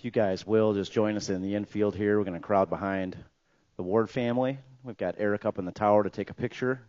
If you guys will, just join us in the infield here. We're going to crowd behind the Ward family. We've got Eric up in the tower to take a picture.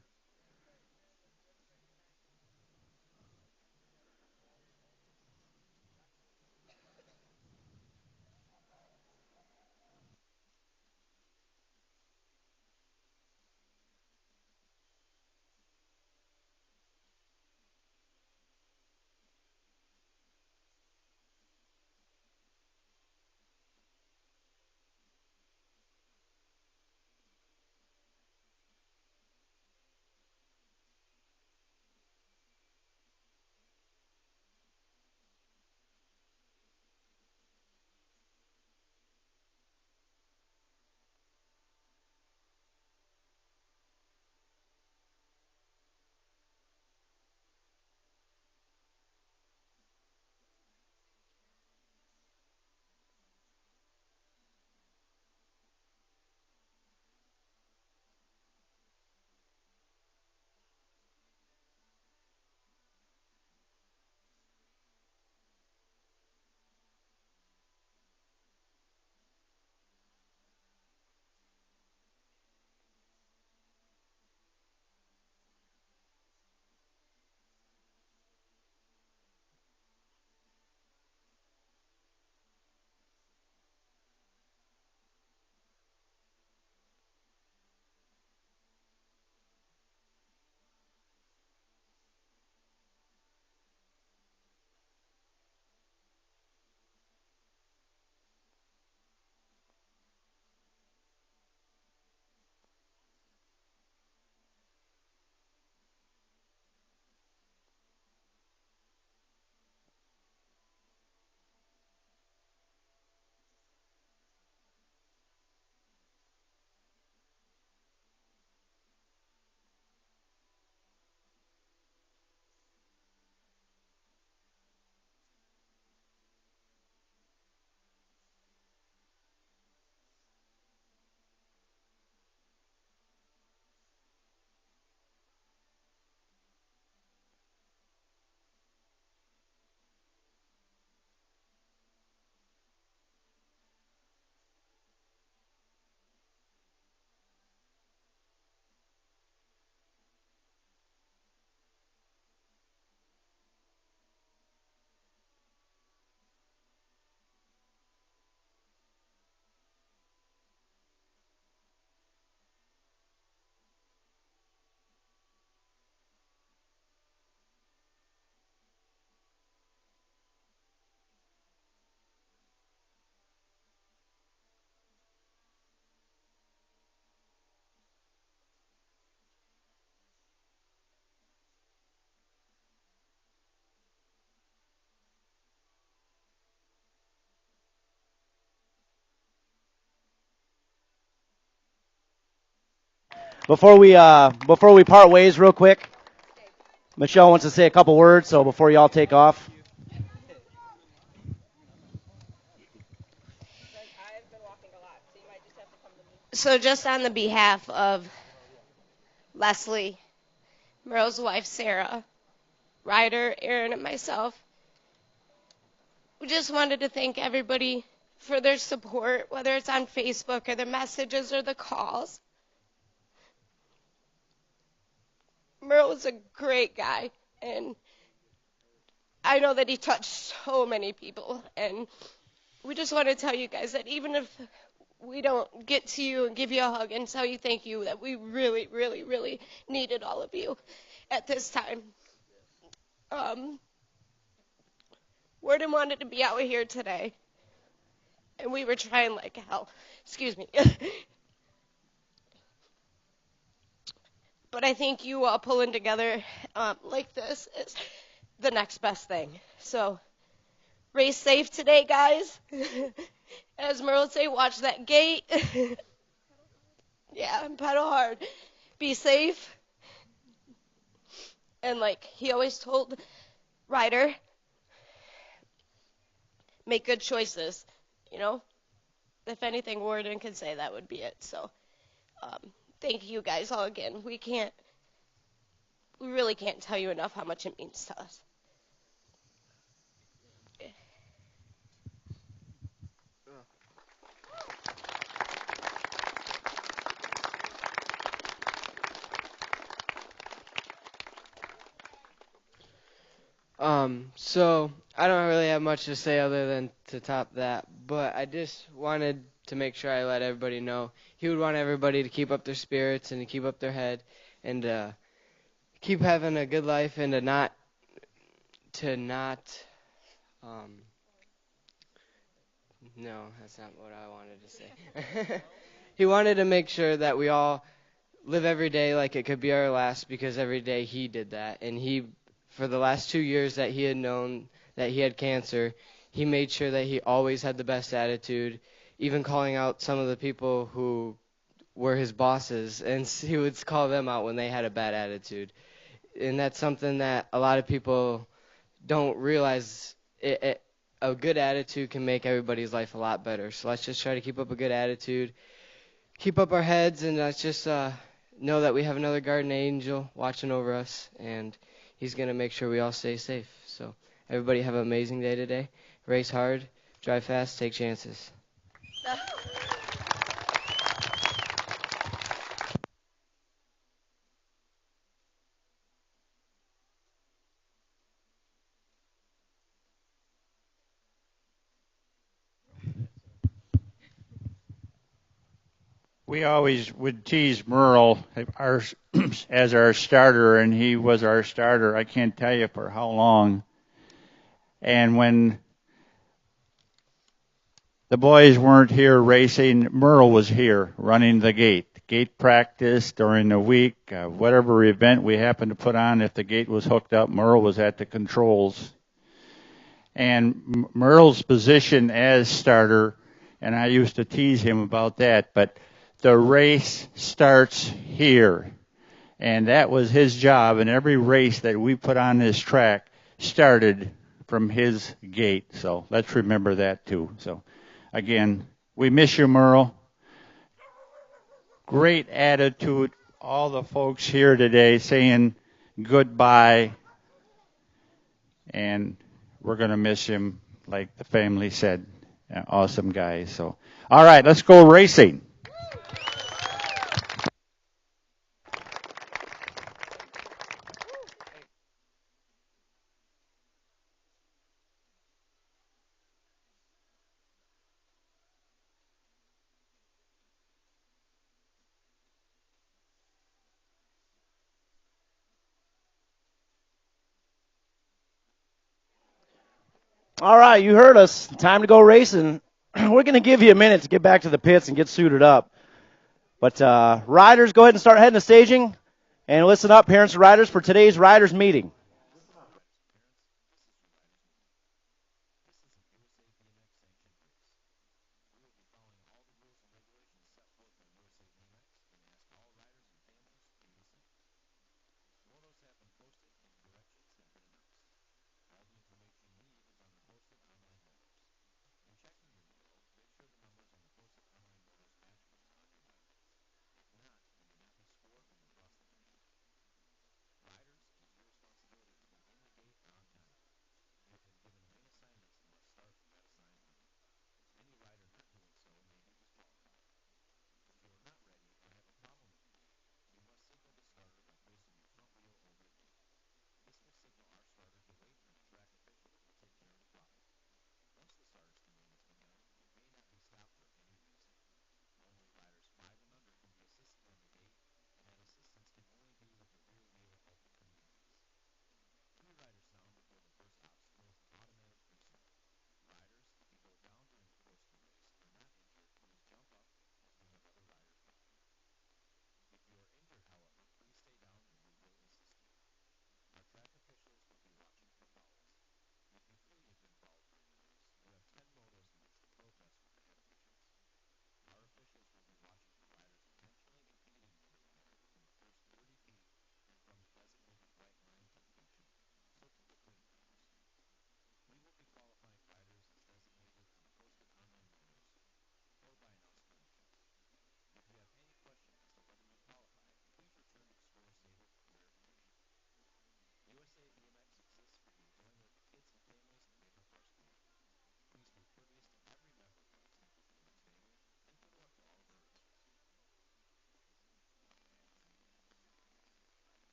Before we part ways real quick, Michelle wants to say a couple words, so before y'all take off. So just on the behalf of Leslie, Merle's wife Sarah, Ryder, Aaron, and myself, we just wanted to thank everybody for their support, whether it's on Facebook or the messages or the calls. Merle was a great guy, and I know that he touched so many people, and we just want to tell you guys that even if we don't get to you and give you a hug and tell you thank you, that we really, really, really needed all of you at this time. Warden wanted to be out here today, and we were trying like hell. Excuse me. But I think you all pulling together like this is the next best thing. So race safe today, guys. As Merle would say, watch that gate. Yeah, and pedal hard. Be safe. And like he always told Ryder, make good choices. You know, if anything Warden could say, that would be it. So thank you guys all again. We really can't tell you enough how much it means to us. So I don't really have much to say other than to top that, but I just wanted to make sure I let everybody know he would want everybody to keep up their spirits and to keep up their head and keep having a good life and to not um no, that's not what I wanted to say. He wanted to make sure that we all live every day like it could be our last because every day he did that. And he, for the last 2 years that he had known that he had cancer, he made sure that he always had the best attitude, even calling out some of the people who were his bosses, and he would call them out when they had a bad attitude. And that's something that a lot of people don't realize. A good attitude can make everybody's life a lot better. So let's just try to keep up a good attitude, keep up our heads, and let's just know that we have another guardian angel watching over us, and he's going to make sure we all stay safe. So everybody have an amazing day today. Race hard, drive fast, take chances. We always would tease Merle our, as our starter, and he was our starter. I can't tell you for how long. And when the boys weren't here racing, Merle was here running the gate. Gate practice during the week, whatever event we happened to put on, if the gate was hooked up, Merle was at the controls. And Merle's position as starter, and I used to tease him about that, but the race starts here. And that was his job, and every race that we put on this track started from his gate. So let's remember that too. So again, we miss you, Merle. Great attitude. All the folks here today saying goodbye, and we're going to miss him, like the family said. Awesome guy. So, all right, let's go racing. All right, you heard us. Time to go racing. We're going to give you a minute to get back to the pits and get suited up. But riders, go ahead and start heading to staging. And listen up, parents and riders, for today's riders meeting.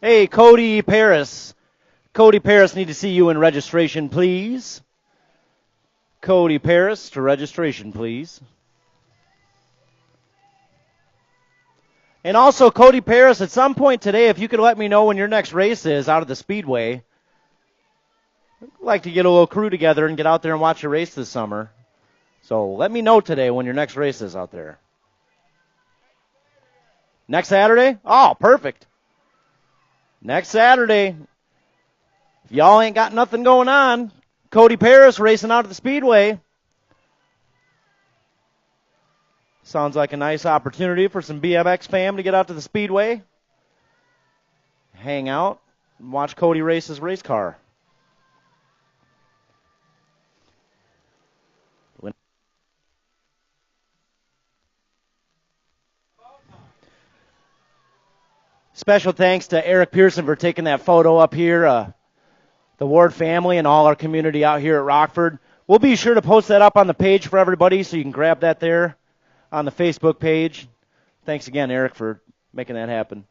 Hey, Cody Paris. Cody Paris, need to see you in registration, please. Cody Paris to registration, please. And also, Cody Paris, at some point today, if you could let me know when your next race is out of the Speedway. I'd like to get a little crew together and get out there and watch a race this summer. So let me know today when your next race is out there. Next Saturday? Oh, perfect. Next Saturday. If y'all ain't got nothing going on, Cody Paris racing out at the Speedway. Sounds like a nice opportunity for some BMX fam to get out to the Speedway, hang out, and watch Cody race his race car. Special thanks to Eric Pearson for taking that photo up here, the Ward family and all our community out here at Rockford. We'll be sure to post that up on the page for everybody so you can grab that there on the Facebook page. Thanks again, Eric, for making that happen.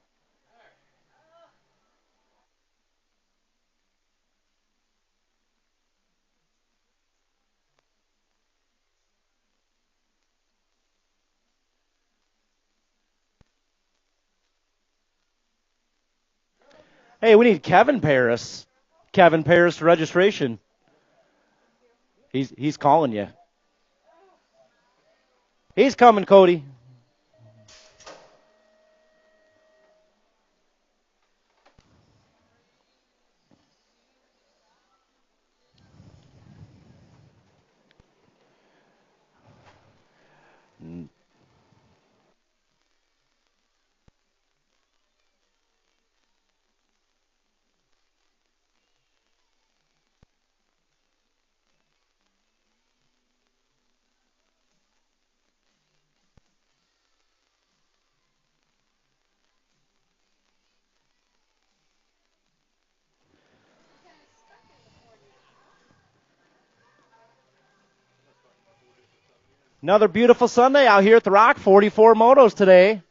Hey, we need Kevin Paris. Kevin Paris to registration. He's calling you. He's coming, Cody. Another beautiful Sunday out here at the Rock. 44 motos today.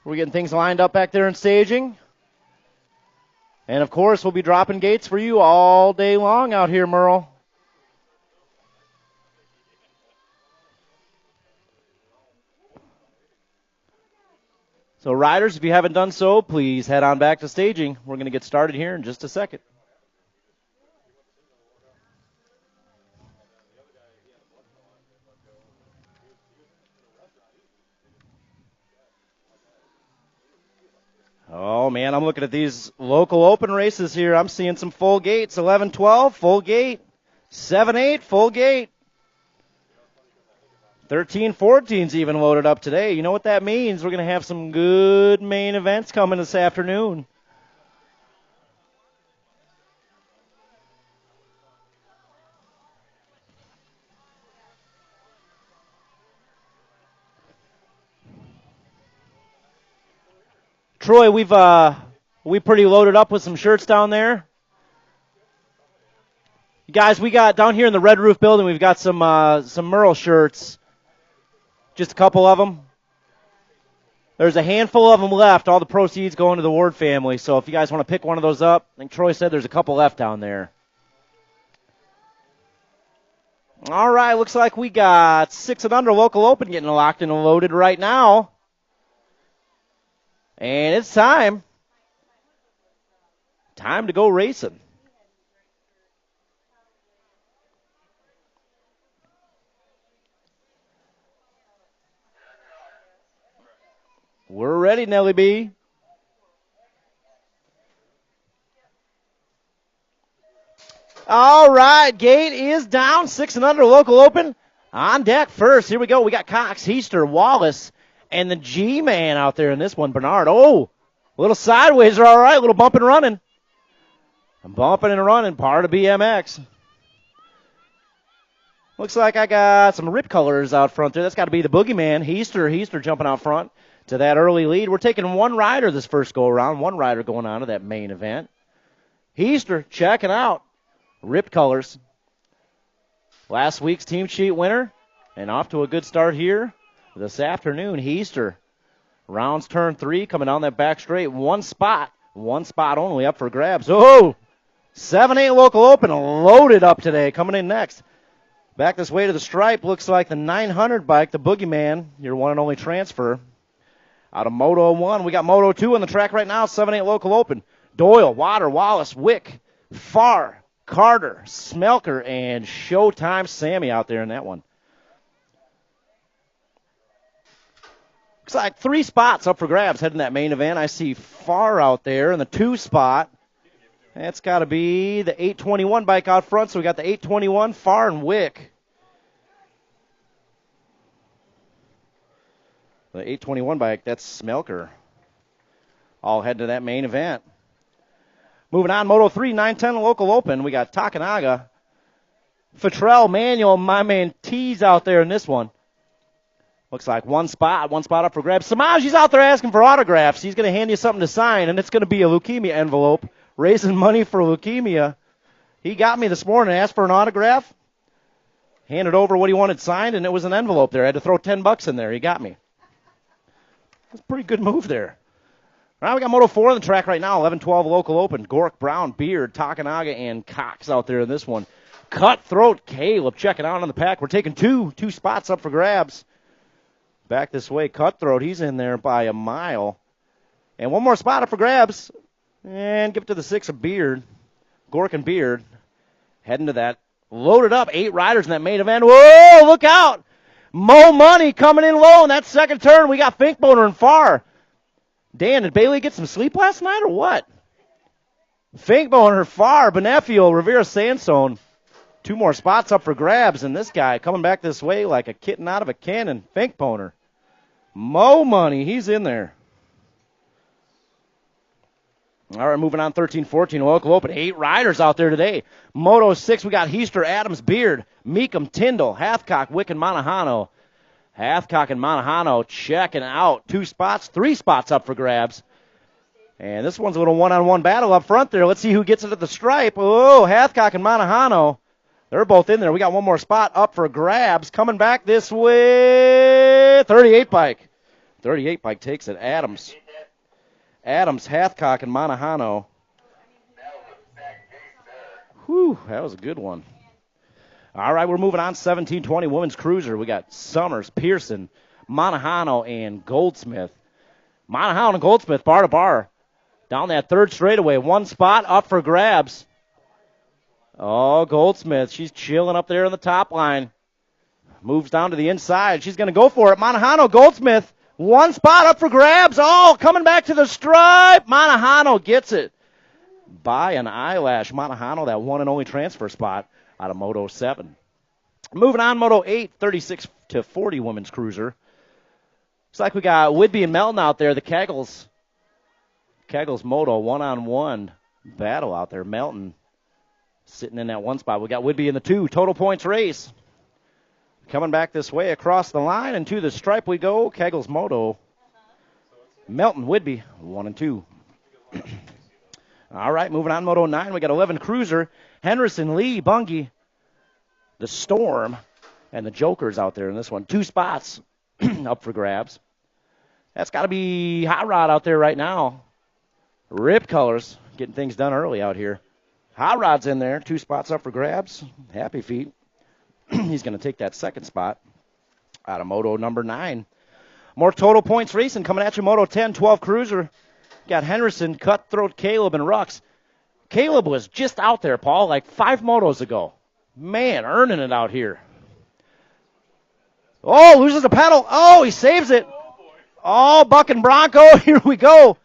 We're getting things lined up back there in staging. And, of course, we'll be dropping gates for you all day long out here, Merle. So, riders, if you haven't done so, please head on back to staging. We're going to get started here in just a second. Oh, man, I'm looking at these local open races here. I'm seeing some full gates. 11-12, full gate. 7-8, full gate. 13-14's even loaded up today. You know what that means? We're going to have some good main events coming this afternoon. Troy, we pretty loaded up with some shirts down there. Guys, we got down here in the Red Roof building, we've got some Merle shirts. Just a couple of them. There's a handful of them left. All the proceeds going to the Ward family. So if you guys want to pick one of those up, I think Troy said there's a couple left down there. All right, looks like we got 6 and under local open getting locked and loaded right now. And it's time. Time to go racing. We're ready, Nellie B. All right, gate is down. 6 and under, local open. On deck first. Here we go. We got Cox, Heister, Wallace, and the G-Man out there in this one, Bernard. Oh, a little sideways are all right. A little bump and running. Bumping and running, part of BMX. Looks like I got some rip colors out front there. That's got to be the boogeyman. Heister jumping out front to that early lead. We're taking one rider this first go-around. One rider going on to that main event. Heister checking out. Rip colors. Last week's team sheet winner. And off to a good start here this afternoon. Heister rounds turn 3, coming down that back straight. One spot One spot only up for grabs. Oh, 7-8 local open loaded up today. Coming in next. Back this way to the stripe. Looks like the 900 bike, the Boogeyman, your one and only transfer. Out of Moto 1, we got Moto 2 on the track right now. 7-8 local open. Doyle, Water, Wallace, Wick, Farr, Carter, Smelker, and Showtime Sammy out there in that one. Looks like 3 spots up for grabs heading that main event. I see Farr out there in the 2 spot. That's got to be the 821 bike out front. So we got the 821, Farr, and Wick. The 821 bike, that's Smelker. All heading to that main event. Moving on, Moto 3, 910 local open. We got Takanaga, Futrell, Manuel, my man T's out there in this one. Looks like one spot up for grabs. Samaji's out there asking for autographs. He's going to hand you something to sign, and it's going to be a leukemia envelope, raising money for leukemia. He got me this morning, asked for an autograph, handed over what he wanted signed, and it was an envelope there. I had to throw $10 in there. He got me. That's a pretty good move there. All right, we got Moto 4 on the track right now, 11-12 local open. Gork, Brown, Beard, Takanaga, and Cox out there in this one. Cutthroat, Caleb checking out on the pack. We're taking two spots up for grabs. Back this way, Cutthroat, he's in there by a mile. And one more spot up for grabs. And give it to the 6 of Beard. Gork and Beard heading to that. Loaded up, 8 riders in that main event. Whoa, look out. Mo Money coming in low in that second turn. We got Finkboner and Farr. Dan, did Bailey get some sleep last night or what? Finkboner, Farr, Benefio, Rivera Sandstone. 2 more spots up for grabs, and this guy coming back this way like a kitten out of a cannon. Finkboner. Mo Money, he's in there. All right, moving on, 13-14, local open. 8 riders out there today. Moto 6, we got Heister, Adams, Beard, Meekum, Tyndall, Hathcock, Wick, and Monahano. Hathcock and Monahano checking out. 2 spots, 3 spots up for grabs. And this one's a little one-on-one battle up front there. Let's see who gets it at the stripe. Oh, Hathcock and Monahano. They're both in there. We got one more spot up for grabs. Coming back this way, 38 bike. 38 bike takes it. Adams, Hathcock, and Monahano. Whew, that was a good one. All right, we're moving on. 17-20 women's cruiser. We got Summers, Pearson, Monahano, and Goldsmith. Monahano and Goldsmith bar to bar. Down that third straightaway. 1 spot up for grabs. Oh, Goldsmith, she's chilling up there on the top line. Moves down to the inside. She's going to go for it. Monahano, Goldsmith, 1 spot up for grabs. Oh, coming back to the stripe. Monahano gets it by an eyelash. Monahano, that one and only transfer spot out of Moto 7. Moving on, Moto 8, 36-40 women's cruiser. Looks like we got Whidbey and Melton out there. The Kegels Moto one-on-one battle out there. Melton sitting in that 1 spot. We got Whidbey in the 2. Total points race. Coming back this way across the line and to the stripe we go. Kegels Moto. Melton, Whidbey, 1 and 2. All right, moving on, Moto 9. We got 11 cruiser. Henderson, Lee, Bungie, the Storm, and the Jokers out there in this one. 2 spots up for grabs. That's got to be Hot Rod out there right now. Rip Colors, getting things done early out here. Hot Rod's in there. 2 spots up for grabs. Happy Feet. He's going to take that 2nd spot out of Moto number 9. More total points racing coming at you. Moto 10, 12 cruiser. Got Henderson, Cutthroat, Caleb, and Rux. Caleb was just out there, Paul, like 5 motos ago. Man, earning it out here. Oh, loses the pedal. Oh, he saves it. Oh, Buck and Bronco, here we go.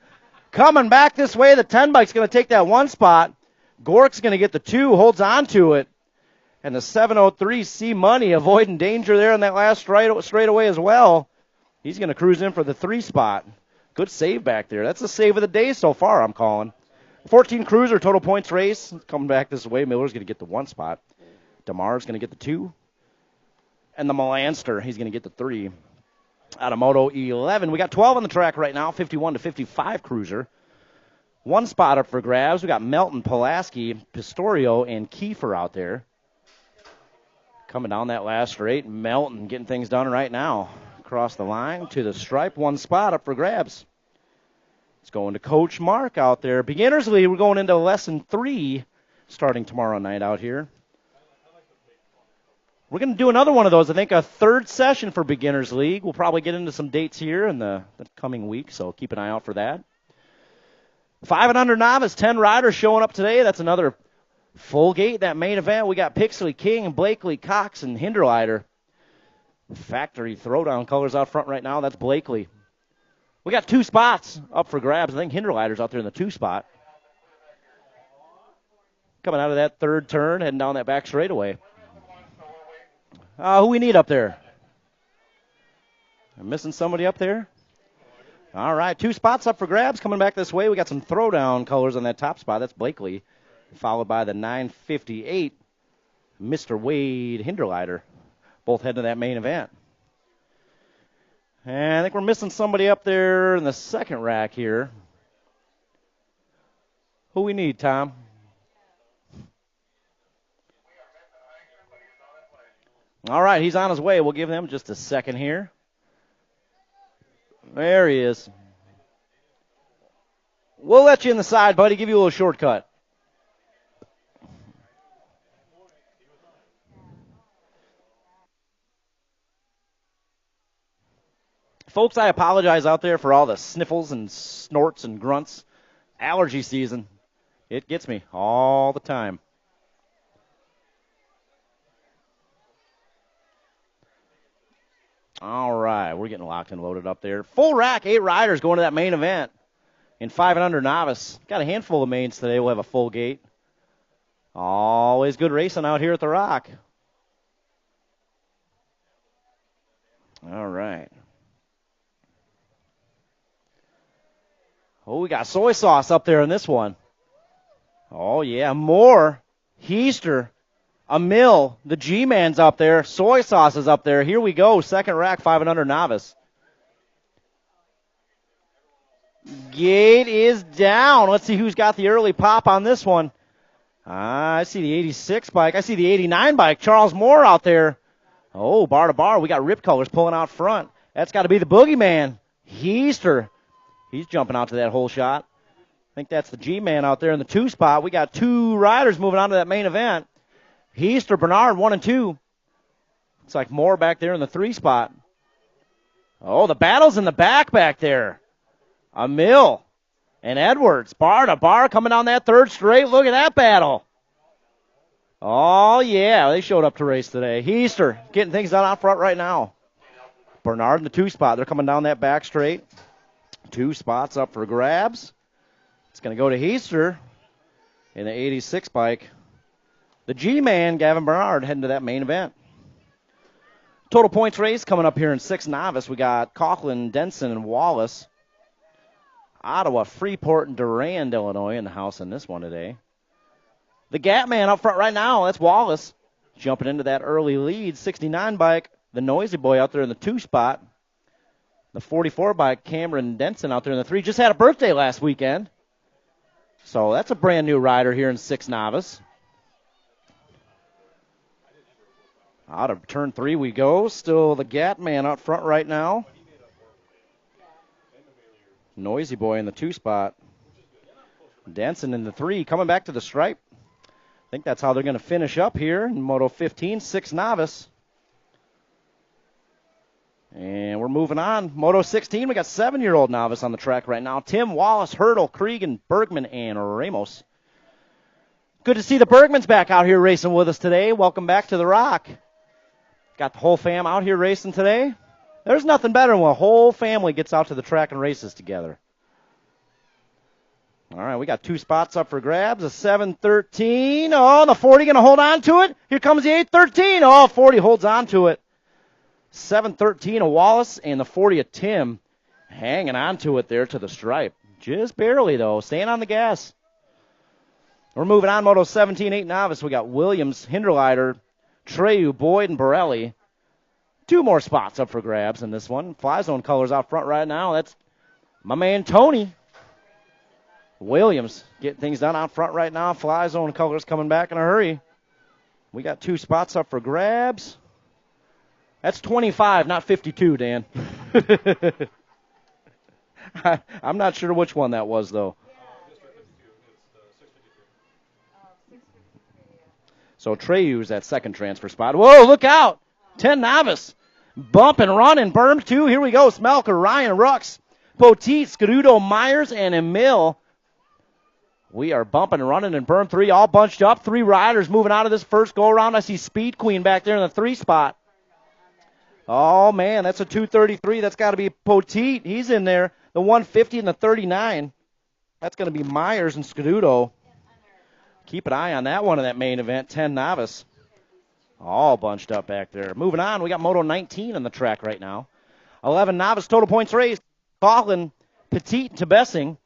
Coming back this way, the 10 bike's going to take that 1 spot. Gork's going to get the 2, holds on to it. And the 703 C Money avoiding danger there in that last straightaway as well. He's going to cruise in for the 3 spot. Good save back there. That's the save of the day so far, I'm calling. 14 cruiser, total points race. Coming back this way, Miller's going to get the 1 spot. DeMar's going to get the 2. And the Melanster, he's going to get the 3. Out of Moto 11. We got 12 on the track right now, 51-55 cruiser. 1 spot up for grabs. We got Melton, Pulaski, Pistorio, and Kiefer out there. Coming down that last straight, Melton getting things done right now. Across the line to the stripe, 1 spot up for grabs. It's going to Coach Mark out there. Beginners League, we're going into lesson 3 starting tomorrow night out here. We're going to do another one of those, I think, a third session for Beginners League. We'll probably get into some dates here in the coming week, so keep an eye out for that. 5 and under novice, 10 riders showing up today. That's another full gate, that main event. We got Pixley, King, Blakely, Cox, and Hinderleiter. Factory throwdown colors out front right now. That's Blakely. We got 2 spots up for grabs. I think Hinderleiter's out there in the 2 spot. Coming out of that third turn, heading down that back straightaway. Who we need up there? I'm missing somebody up there. All right, 2 spots up for grabs coming back this way. We got some throwdown colors on that top spot. That's Blakely, followed by the 958, Mr. Wade Hinderleiter, both heading to that main event. And I think we're missing somebody up there in the second rack here. Who we need, Tom? All right, he's on his way. We'll give him just a second here. There he is. We'll let you in the side, buddy. Give you a little shortcut. Folks, I apologize out there for all the sniffles and snorts and grunts. Allergy season. It gets me all the time. All right, we're getting locked and loaded up there. Full rack, 8 riders going to that main event in 5 and under novice. Got a handful of mains today. We'll have a full gate. Always good racing out here at the Rock. All right. Oh, we got soy sauce up there in this one. Oh, yeah, more. Heister, a mill. The G-Man's up there. Soy sauce is up there. Here we go. Second rack, 5 and under novice. Gate is down. Let's see who's got the early pop on this one. I see the 86 bike. I see the 89 bike. Charles Moore out there. Oh, bar to bar. We got Rip Colors pulling out front. That's got to be the boogeyman. Heister. He's jumping out to that hole shot. I think that's the G-Man out there in the 2 spot. We got 2 riders moving on to that main event. Heister, Bernard, 1 and 2. Looks like Moore back there in the 3 spot. Oh, the battle's in the back there. A Mill and Edwards, bar to bar, coming down that third straight. Look at that battle. Oh, yeah, they showed up to race today. Heister getting things done out front right now. Bernard in the 2 spot. They're coming down that back straight. 2 spots up for grabs. It's going to go to Heister in the 86 bike. The G-Man, Gavin Bernard, heading to that main event. Total points race coming up here in 6 novice. We got Coughlin, Denson, and Wallace. Ottawa, Freeport, and Durand, Illinois in the house in this one today. The Gap Man up front right now, that's Wallace. Jumping into that early lead. 69 bike, the Noisy Boy out there in the 2 spot. The 44 bike, Cameron Denson out there in the 3. Just had a birthday last weekend. So that's a brand new rider here in 6 novice. Out of turn 3 we go. Still the Gat Man out front right now. Noisy Boy in the 2 spot. Denson in the 3, coming back to the stripe. I think that's how they're going to finish up here in Moto 15, 6 novice. And we're moving on. Moto 16, we got 7-year-old novice on the track right now. Tim, Wallace, Hurdle, Cregan, Bergman, and Ramos. Good to see the Bergmans back out here racing with us today. Welcome back to the Rock. Got the whole fam out here racing today. There's nothing better when a whole family gets out to the track and races together. All right, we got 2 spots up for grabs. A 713. Oh, the 40 going to hold on to it. Here comes the 813. Oh, 40 holds on to it. 713 of Wallace and the 40 of Tim hanging on to it there to the stripe. Just barely, though. Staying on the gas. We're moving on. Moto 17, 8 novice. We got Williams, Hinderleiter, Treyu, Boyd, and Borelli. 2 more spots up for grabs in this one. Fly Zone colors out front right now. That's my man Tony. Williams getting things done out front right now. Fly Zone colors coming back in a hurry. We got 2 spots up for grabs. That's 25, not 52, Dan. I'm not sure which one that was, though. So Treyu's that second transfer spot. Whoa, look out. 10 novice. Bump and run and berm 2. Here we go. Smelker, Ryan, Rux, Poteet, Scaduto, Myers, and Emil. We are bumping and running in berm 3, all bunched up. 3 riders moving out of this first go-around. I see Speed Queen back there in the 3 spot. Oh, man, that's a 233. That's got to be Poteet. He's in there. The 150 and the 39. That's going to be Myers and Scaduto. Keep an eye on that one in that main event, 10 novice. All bunched up back there. Moving on, we got Moto 19 on the track right now. 11 novice, total points raised. Coughlin, Petit, and Tebessing.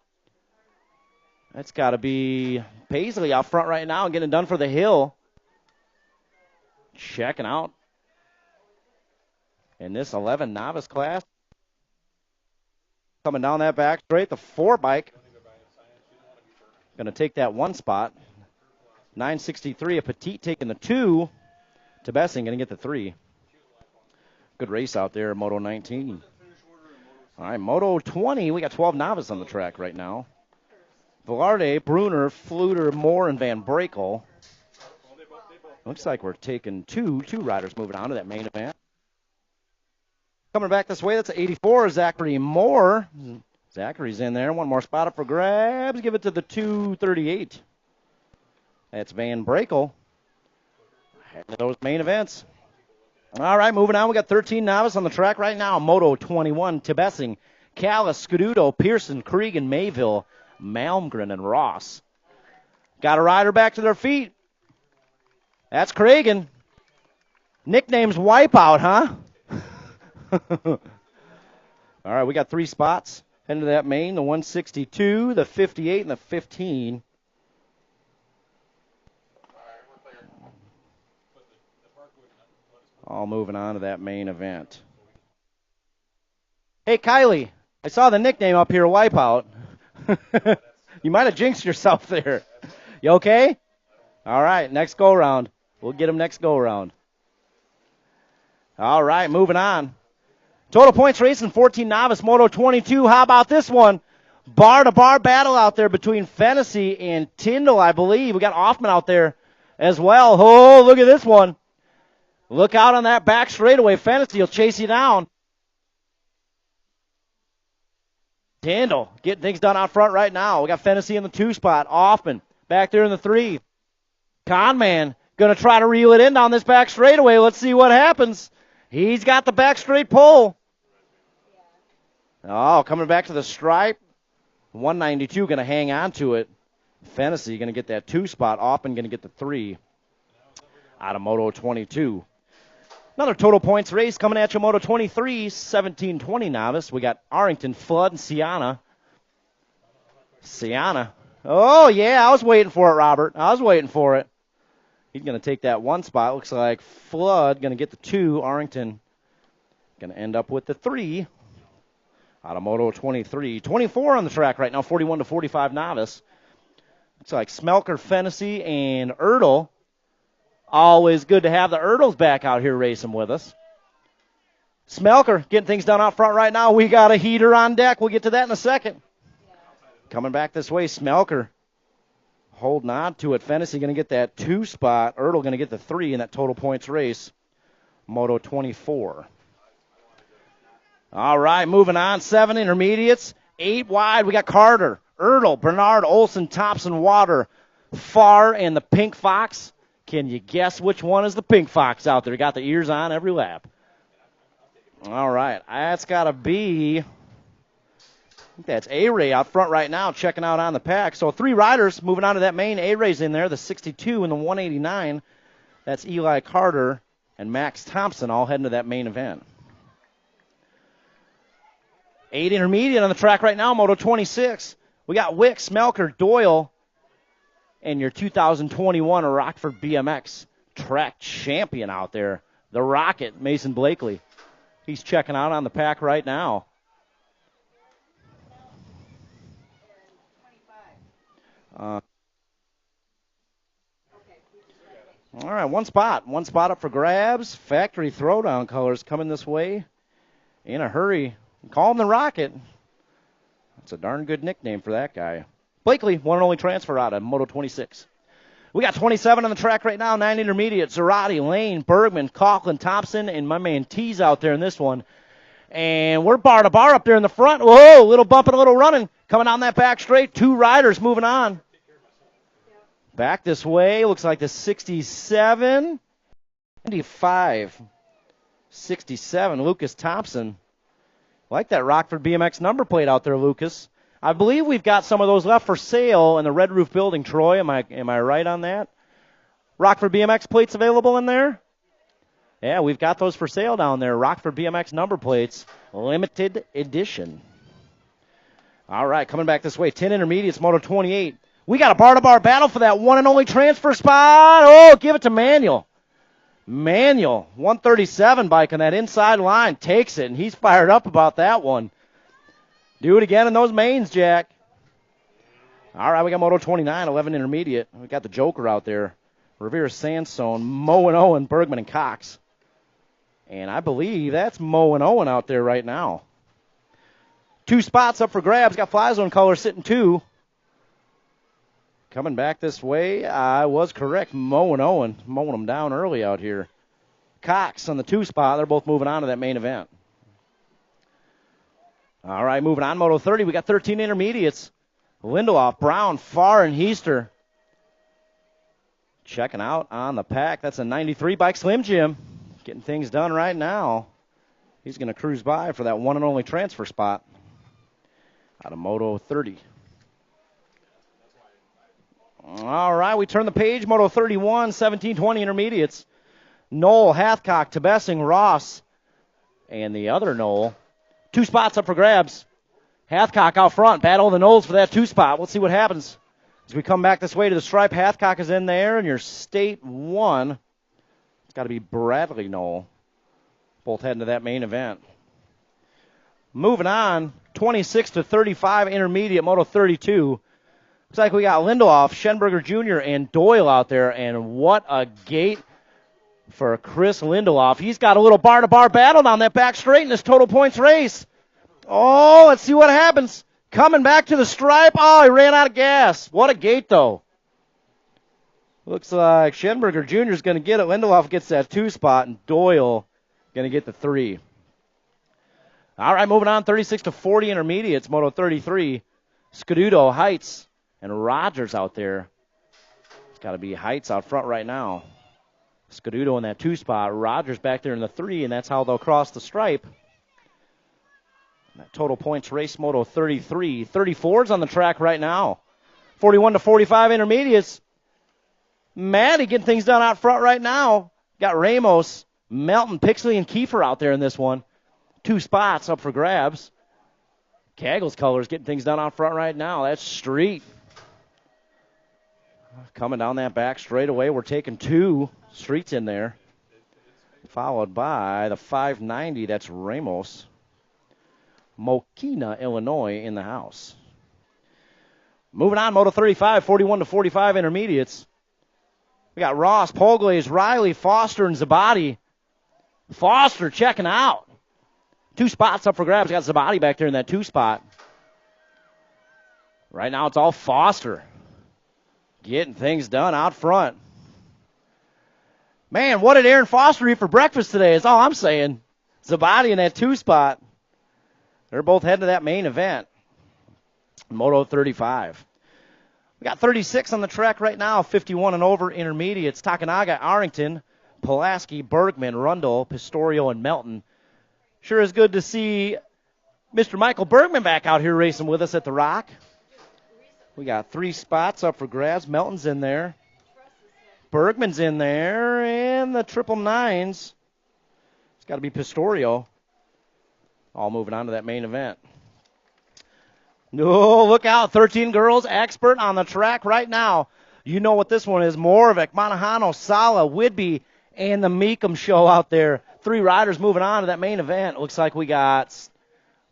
That's got to be Paisley out front right now and getting done for the hill. Checking out in this 11 novice class. Coming down that back straight, the 4 bike. Going to take that 1 spot. 963, a Petit taking the 2. Tebessing going to get the 3. Good race out there, Moto 19. All right, Moto 20, we got 12 novice on the track right now. Velarde, Bruner, Fluter, Moore, and Van Brakel. Looks like we're taking two riders moving on to that main event. Coming back this way, that's 84, Zachary Moore. Zachary's in there. One more spot up for grabs. Give it to the 238. That's Van Brakel. Heading to those main events. All right, moving on. We got 13 novice on the track right now. Moto 21, Tebessing, Callis, Scaduto, Pearson, Cregan, Mayville, Malmgren, and Ross. Got a rider back to their feet. That's Cregan. Nickname's Wipeout, huh? All right, we got 3 spots. Heading to that main, the 162, the 58, and the 15. All moving on to that main event. Hey, Kylie, I saw the nickname up here, Wipeout. You might have jinxed yourself there. You okay? All right, next go-around. We'll get him next go-around. All right, moving on. Total points racing, 14 novice, Moto 22. How about this one? Bar-to-bar battle out there between Fennessy and Tyndall, I believe. We got Hoffman out there as well. Oh, look at this one. Look out on that back straightaway. Fennessy will chase you down. Tyndall getting things done out front right now. We got Fennessy in the 2 spot. Hoffman back there in the 3. Conman going to try to reel it in down this back straightaway. Let's see what happens. He's got the back straight pull. Oh, coming back to the stripe. 192 going to hang on to it. Fennessy going to get that 2 spot. Hoffman going to get the 3 out of Moto 22. Another total points race coming at you, Moto 23, 17-20 novice. We got Arrington, Flood, and Sienna. Sienna. Oh, yeah, I was waiting for it, Robert. I was waiting for it. He's going to take that 1 spot. Looks like Flood going to get the 2. Arrington going to end up with the 3 out of Moto 23. 24 on the track right now, 41-45 novice. Looks like Smelker, Fennessy, and Ertl. Always good to have the Ertles back out here racing with us. Smelker getting things done out front right now. We got a heater on deck. We'll get to that in a second. Coming back this way, Smelker holding on to it. Fennessy going to get that 2 spot. Ertl going to get the 3 in that total points race. Moto 24. All right, moving on. 7 intermediates. 8 wide. We got Carter, Ertl, Bernard, Olson, Thompson, Water, Farr, and the Pink Fox. Can you guess which one is the Pink Fox out there? Got the ears on every lap. All right. That's got to be, I think that's A-Ray out front right now checking out on the pack. So 3 riders moving on to that main. A-Ray's in there, the 62 and the 189. That's Eli Carter and Max Thompson all heading to that main event. 8 intermediate on the track right now, Moto 26. We got Wick, Smelker, Doyle, and your 2021 Rockford BMX track champion out there, the Rocket, Mason Blakely. He's checking out on the pack right now. All right, 1 spot. 1 spot up for grabs. Factory Throwdown colors coming this way in a hurry. Call him the Rocket. That's a darn good nickname for that guy. Blakely, one and only transfer out of Moto 26. We got 27 on the track right now, 9 intermediate. Zarate, Lane, Bergman, Coughlin, Thompson, and my man T's out there in this one. And we're bar to bar up there in the front. Whoa, little bumping, a little running. Coming down that back straight. 2 riders moving on. Back this way. Looks like the 67. 95. 67. Lucas Thompson. Like that Rockford BMX number plate out there, Lucas. I believe we've got some of those left for sale in the Red Roof Building, Troy. Am I right on that? Rockford BMX plates available in there? Yeah, we've got those for sale down there. Rockford BMX number plates, limited edition. All right, coming back this way, 10 intermediates, Moto 28. We got a bar-to-bar battle for that one and only transfer spot. Oh, give it to Manuel. Manuel, 137 bike on that inside line, takes it, and he's fired up about that one. Do it again in those mains, Jack. All right, we got Moto 29, 11 intermediate. We got the Joker out there. Rivera Sandstone, Moe and Owen, Bergman and Cox. And I believe that's Moe and Owen out there right now. 2 spots up for grabs. Got Fly Zone color sitting 2. Coming back this way, I was correct. Moe and Owen mowing them down early out here. Cox on the 2 spot. They're both moving on to that main event. All right, moving on, Moto 30. We got 13 intermediates. Lindelof, Brown, Farr, and Heister. Checking out on the pack. That's a 93 bike Slim Jim. Getting things done right now. He's going to cruise by for that one and only transfer spot out of Moto 30. All right, we turn the page. Moto 31, 17-20 intermediates. Knoll, Hathcock, Tebessing, Ross, and the other Knoll. 2 spots up for grabs. Hathcock out front. Battle of the Knolls for that 2 spot. Let's see what happens. As we come back this way to the stripe, Hathcock is in there, and your state 1. It's got to be Bradley Knoll. Both heading to that main event. Moving on, 26-35 intermediate, Moto 32. Looks like we got Lindelof, Schenberger Jr., and Doyle out there, and what a gate for Chris Lindelof. He's got a little bar-to-bar battle down that back straight in this total points race. Oh, let's see what happens. Coming back to the stripe. Oh, he ran out of gas. What a gate, though. Looks like Schenberger Jr. is going to get it. Lindelof gets that 2 spot, and Doyle going to get the 3. All right, moving on, 36-40 intermediates, Moto 33. Scuduto, Heights, and Rogers out there. It's got to be Heights out front right now. Scuduto in that 2 spot. Rogers back there in the 3, and that's how they'll cross the stripe. That total points race, Moto 33. 34's on the track right now. 41-45 intermediates. Maddie getting things done out front right now. Got Ramos, Melton, Pixley, and Kiefer out there in this one. 2 spots up for grabs. Caggle's colors getting things done out front right now. That's Street. Coming down that back straightaway. We're taking 2. Street's in there. Followed by the 590. That's Ramos. Mokina, Illinois in the house. Moving on, Moto 35, 41-45 intermediates. We got Ross, Polglaze, Riley, Foster, and Zabadi. Foster checking out. 2 spots up for grabs. Got Zabadi back there in that 2 spot. Right now it's all Foster. Getting things done out front. Man, what did Aaron Foster eat for breakfast today is all I'm saying. Zabadi in that 2 spot. They're both heading to that main event. Moto 35. We got 36 on the track right now, 51 and over intermediates. Takanaga, Arrington, Pulaski, Bergman, Rundle, Pistorio, and Melton. Sure is good to see Mr. Michael Bergman back out here racing with us at the Rock. We got 3 spots up for grabs. Melton's in there. Bergman's in there. And the 999s. It's got to be Pistorio. All moving on to that main event. No, look out. 13 girls, expert on the track right now. You know what this one is. Moravec, Monahano, Sala, Whidbey, and the Meekum show out there. 3 riders moving on to that main event. Looks like we got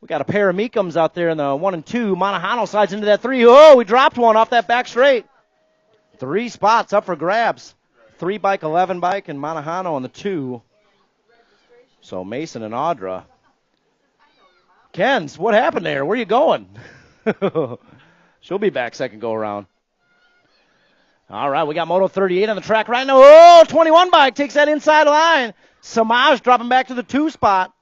a pair of Meekums out there in the 1 and 2. Monahano slides into that 3. Oh, we dropped one off that back straight. 3 spots up for grabs. 3 bike, 11 bike, and Monahano on the 2. So Mason and Audra. Kens, what happened there? Where are you going? She'll be back second go around. All right, we got Moto 38 on the track right now. Oh, 21 bike takes that inside line. Samaj dropping back to the 2 spot.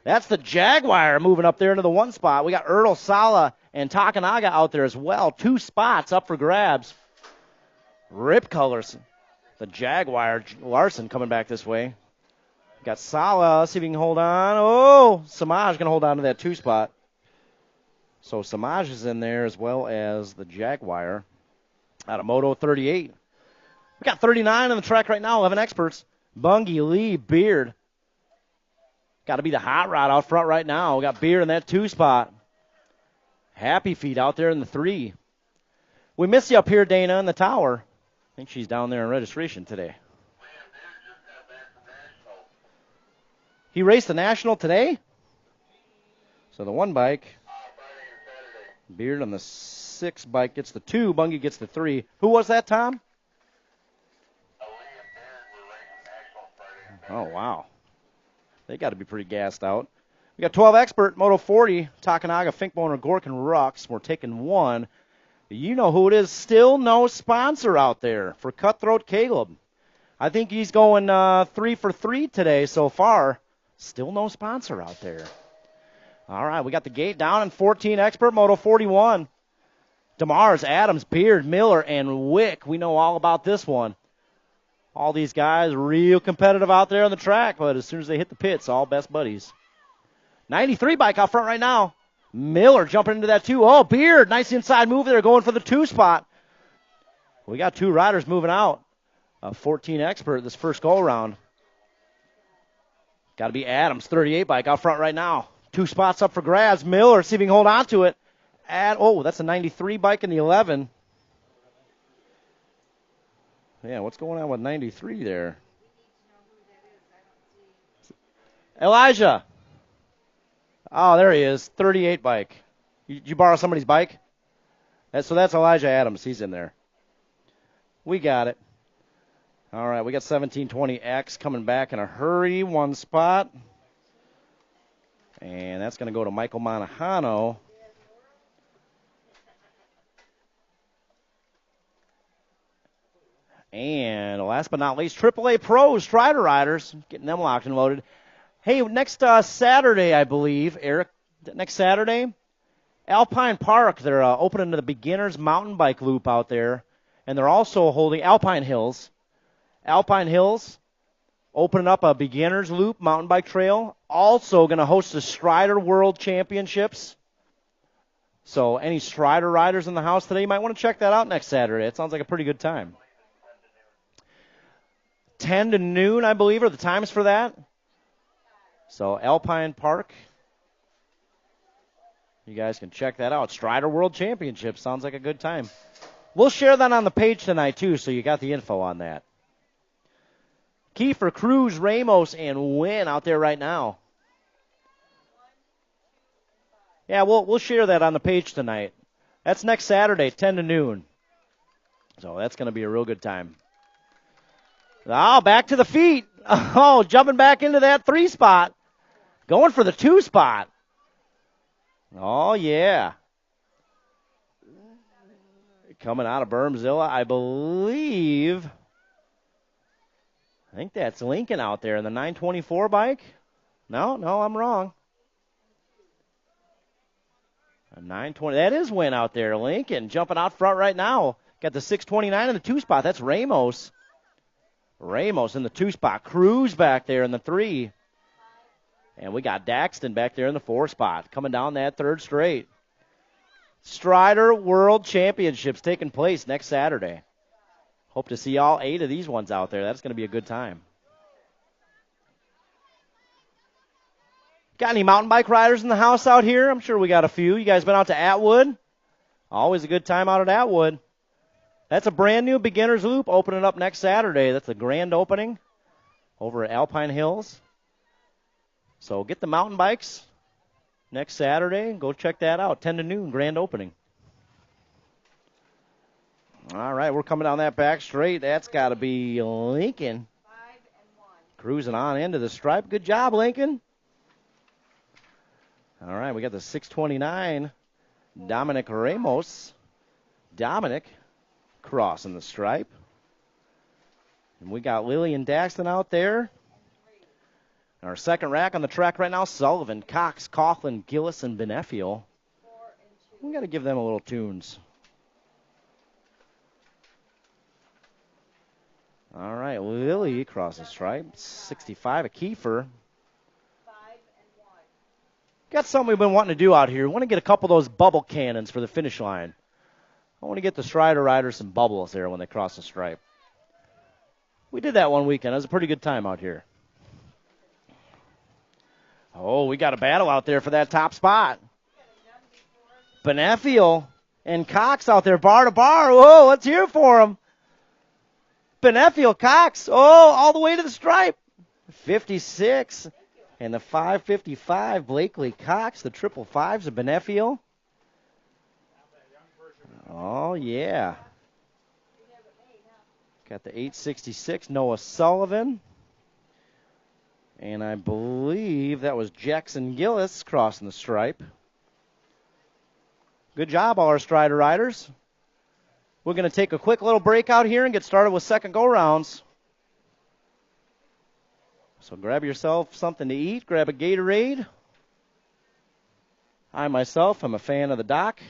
That's the Jaguar moving up there into the 1 spot. We got Erdl, Sala, and Takanaga out there as well. 2 spots up for grabs. Rip colors. The Jaguar, Larson coming back this way. Got Sala, see if he can hold on. Oh, Samaj going to hold on to that 2 spot. So Samaj is in there as well as the Jaguar out of Moto 38. We got 39 on the track right now, 11 experts. Bungie, Lee, Beard. Got to be the hot rod out front right now. We got Beard in that 2 spot. Happy Feet out there in the 3. We miss you up here, Dana, in the tower. I think she's down there in registration today. He raced the National today? So the 1 bike. Beard on the 6 bike gets the 2. Bungie gets the 3. Who was that, Tom? Oh, wow. They got to be pretty gassed out. We got 12 expert, Moto 40, Takanaga, Finkbone, Gorkin, Rux. We're taking 1. You know who it is. Still no sponsor out there for Cutthroat Caleb. I think he's going 3 for 3 today so far. Still no sponsor out there. All right, we got the gate down in 14 expert, Moto 41. DeMars, Adams, Beard, Miller, and Wick. We know all about this one. All these guys real competitive out there on the track, but as soon as they hit the pits, all best buddies. 93 bike out front right now. Miller jumping into that 2. Oh, Beard, nice inside move there, going for the 2 spot. We got 2 riders moving out. 14 expert this first go-around. Got to be Adams, 38 bike out front right now. 2 spots up for grabs. Miller, see if he can hold on to it. That's a 93 bike in the 11. Yeah, what's going on with 93 there? Elijah. Oh, there he is, 38 bike. Did you borrow somebody's bike? So that's Elijah Adams. He's in there. We got it. All right, we got 1720X coming back in a hurry, 1 spot. And that's going to go to Michael Monahano. And last but not least, AAA Pros, Strider Riders, getting them locked and loaded. Hey, next Saturday, I believe, Eric, next Saturday, Alpine Park, they're opening the beginners mountain bike loop out there. And they're also holding Alpine Hills. Alpine Hills, opening up a beginners loop mountain bike trail. Also going to host the Strider World Championships. So any Strider riders in the house today, you might want to check that out next Saturday. It sounds like a pretty good time. 10 to noon, I believe, are the times for that. So Alpine Park, you guys can check that out. Strider World Championship sounds like a good time. We'll share that on the page tonight, too, so you got the info on that. Kiefer, Cruz, Ramos, and Wynn out there right now. Yeah, we'll share that on the page tonight. That's next Saturday, 10 to noon. So that's going to be a real good time. Oh, back to the feet. Oh, jumping back into that 3 spot. Going for the 2 spot. Oh, yeah. Coming out of Bermzilla, I think that's Lincoln out there in the 924 bike. No, I'm wrong. A 920. That is Wynn out there. Lincoln jumping out front right now. Got the 629 in the 2 spot. That's Ramos. Ramos in the 2 spot. Cruz back there in the 3. And we got Daxton back there in the 4 spot. Coming down that 3rd straight. Strider World Championships taking place next Saturday. Hope to see all 8 of these ones out there. That's going to be a good time. Got any mountain bike riders in the house out here? I'm sure we got a few. You guys been out to Atwood? Always a good time out at Atwood. That's a brand new beginner's loop opening up next Saturday. That's a grand opening over at Alpine Hills. So get the mountain bikes next Saturday. Go check that out. 10 to noon, grand opening. All right, we're coming down that back straight. That's got to be Lincoln. 5 and 1. Cruising on into the stripe. Good job, Lincoln. All right, we got the 629 Dominic Ramos. Dominic crossing the stripe. And we got Lillian Daxton out there. Our second rack on the track right now, Sullivan, Cox, Coughlin, Gillis, and Benefiel. We got to give them a little tunes. All right, Lily crosses stripe. 65, a Kiefer. Got something we've been wanting to do out here. We want to get a couple of those bubble cannons for the finish line. I want to get the Strider riders some bubbles there when they cross the stripe. We did that one weekend. It was a pretty good time out here. Oh, we got a battle out there for that top spot. Benefiel and Cox out there, bar to bar. Whoa, let's hear it for them. Benefiel, Cox, all the way to the stripe. 56 and the 555, Blakely Cox, the triple fives of Benefiel. Oh, yeah. Got the 866, Noah Sullivan. And I believe that was Jackson Gillis crossing the stripe. Good job, all our Strider riders. We're going to take a quick little break out here and get started with second go-rounds. So grab yourself something to eat. Grab a Gatorade. I myself am a fan of the dock.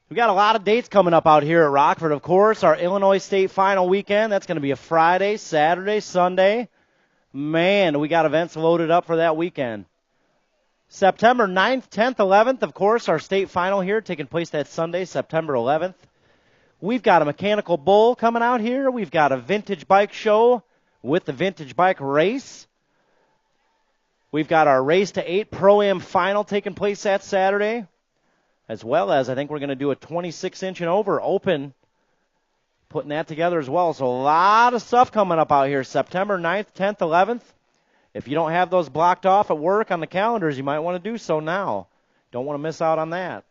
We got a lot of dates coming up out here at Rockford, of course. Our Illinois State Final weekend, that's going to be a Friday, Saturday, Sunday. Man, we got events loaded up for that weekend. September 9th, 10th, 11th, of course, our state final here taking place that Sunday, September 11th. We've got a mechanical bull coming out here. We've got a vintage bike show with the vintage bike race. We've got our Race to 8 Pro-Am final taking place that Saturday, as well as I think we're going to do a 26-inch and over open, putting that together as well. So a lot of stuff coming up out here, September 9th, 10th, 11th. If you don't have those blocked off at work on the calendars, you might want to do so now. Don't want to miss out on that.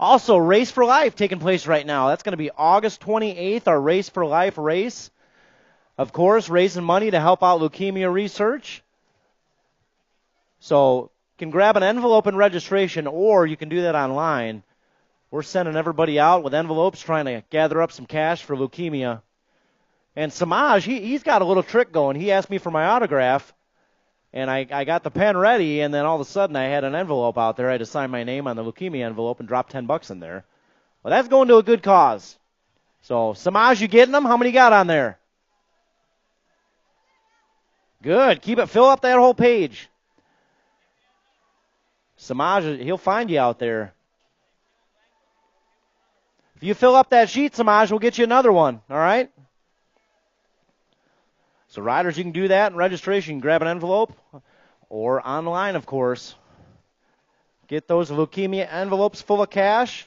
Also, Race for Life taking place right now. That's going to be August 28th, our Race for Life race. Of course, raising money to help out leukemia research. So you can grab an envelope and registration, or you can do that online. We're sending everybody out with envelopes trying to gather up some cash for leukemia. And Samaj, he's got a little trick going. He asked me for my autograph, and I got the pen ready, and then all of a sudden I had an envelope out there. I had to sign my name on the leukemia envelope and drop $10 in there. Well, that's going to a good cause. So, Samaj, you getting them? How many you got on there? Good. Keep it. Fill up that whole page. Samaj, he'll find you out there. If you fill up that sheet, Samaj, we'll get you another one. All right? So, riders, you can do that in registration. You can grab an envelope or online, of course. Get those leukemia envelopes full of cash.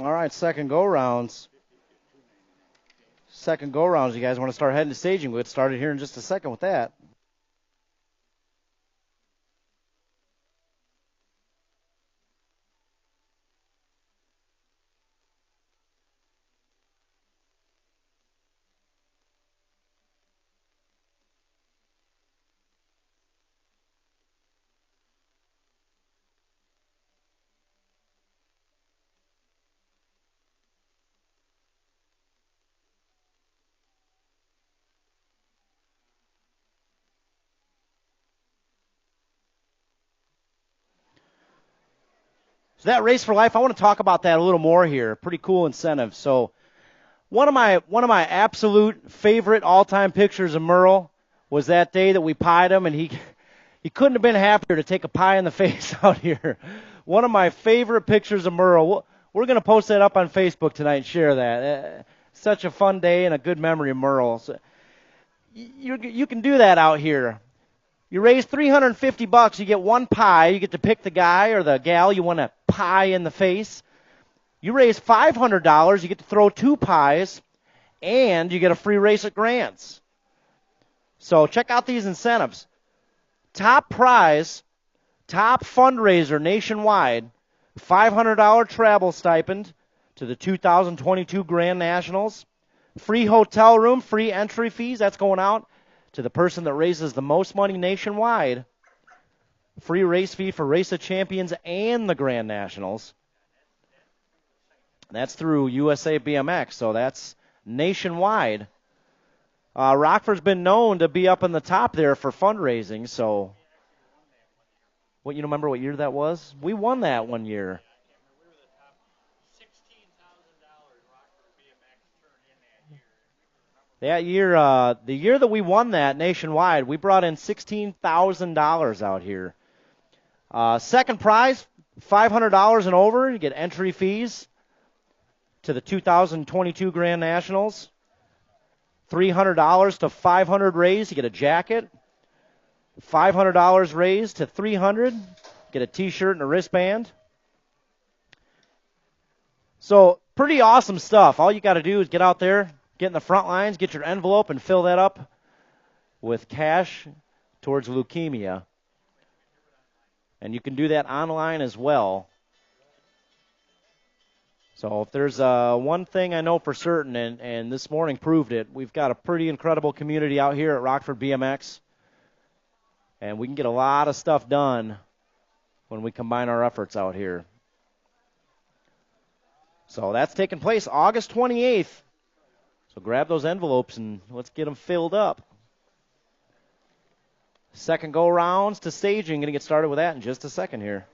All right, second go rounds. Second go rounds. You guys want to start heading to staging? We'll get started here in just a second with that. So that race for life, I want to talk about that a little more here. Pretty cool incentive. So one of my absolute favorite all-time pictures of Merle was that day that we pied him, and he couldn't have been happier to take a pie in the face out here. One of my favorite pictures of Merle. We're going to post that up on Facebook tonight and share that. Such a fun day and a good memory of Merle. So you can do that out here. You raise $350, you get one pie. You get to pick the guy or the gal you want to pie in the face. You raise $500, you get to throw two pies, and you get a free race at Grants. So check out these incentives. Top prize, top fundraiser nationwide, $500 travel stipend to the 2022 Grand Nationals. Free hotel room, free entry fees, that's going out to the person that raises the most money nationwide. Free race fee for Race of Champions and the Grand Nationals. That's through USA BMX, so that's nationwide. Rockford's been known to be up in the top there for fundraising, so you remember what year that was? We won that one year. That year, the year that we won that nationwide, we brought in $16,000 out here. Second prize, $500 and over. You get entry fees to the 2022 Grand Nationals. $300 to $500 raise, you get a jacket. $500 raised to $300, get a T-shirt and a wristband. So pretty awesome stuff. All you got to do is get out there, get in the front lines, get your envelope, and fill that up with cash towards leukemia. And you can do that online as well. So if there's one thing I know for certain, and this morning proved it, we've got a pretty incredible community out here at Rockford BMX. And we can get a lot of stuff done when we combine our efforts out here. So that's taking place August 28th. So grab those envelopes and let's get them filled up. Second go rounds to staging. Going to get started with that in just a second here.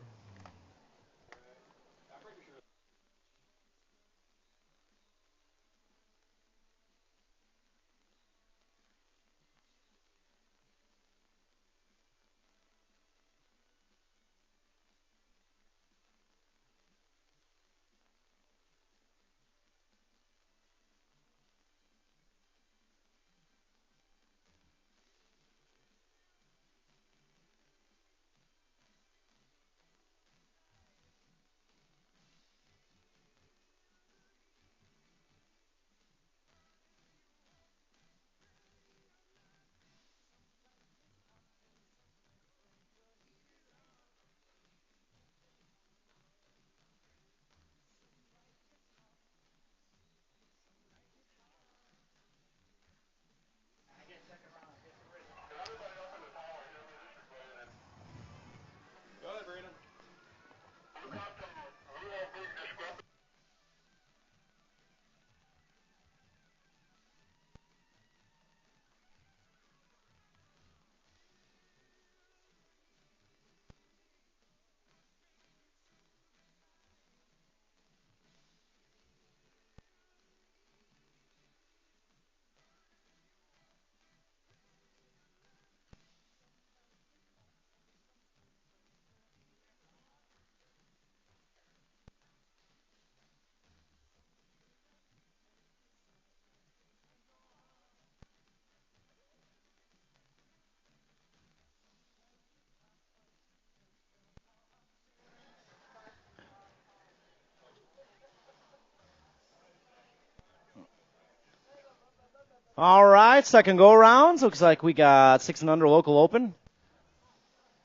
All right, second go-arounds. Looks like we got 6 and under local open.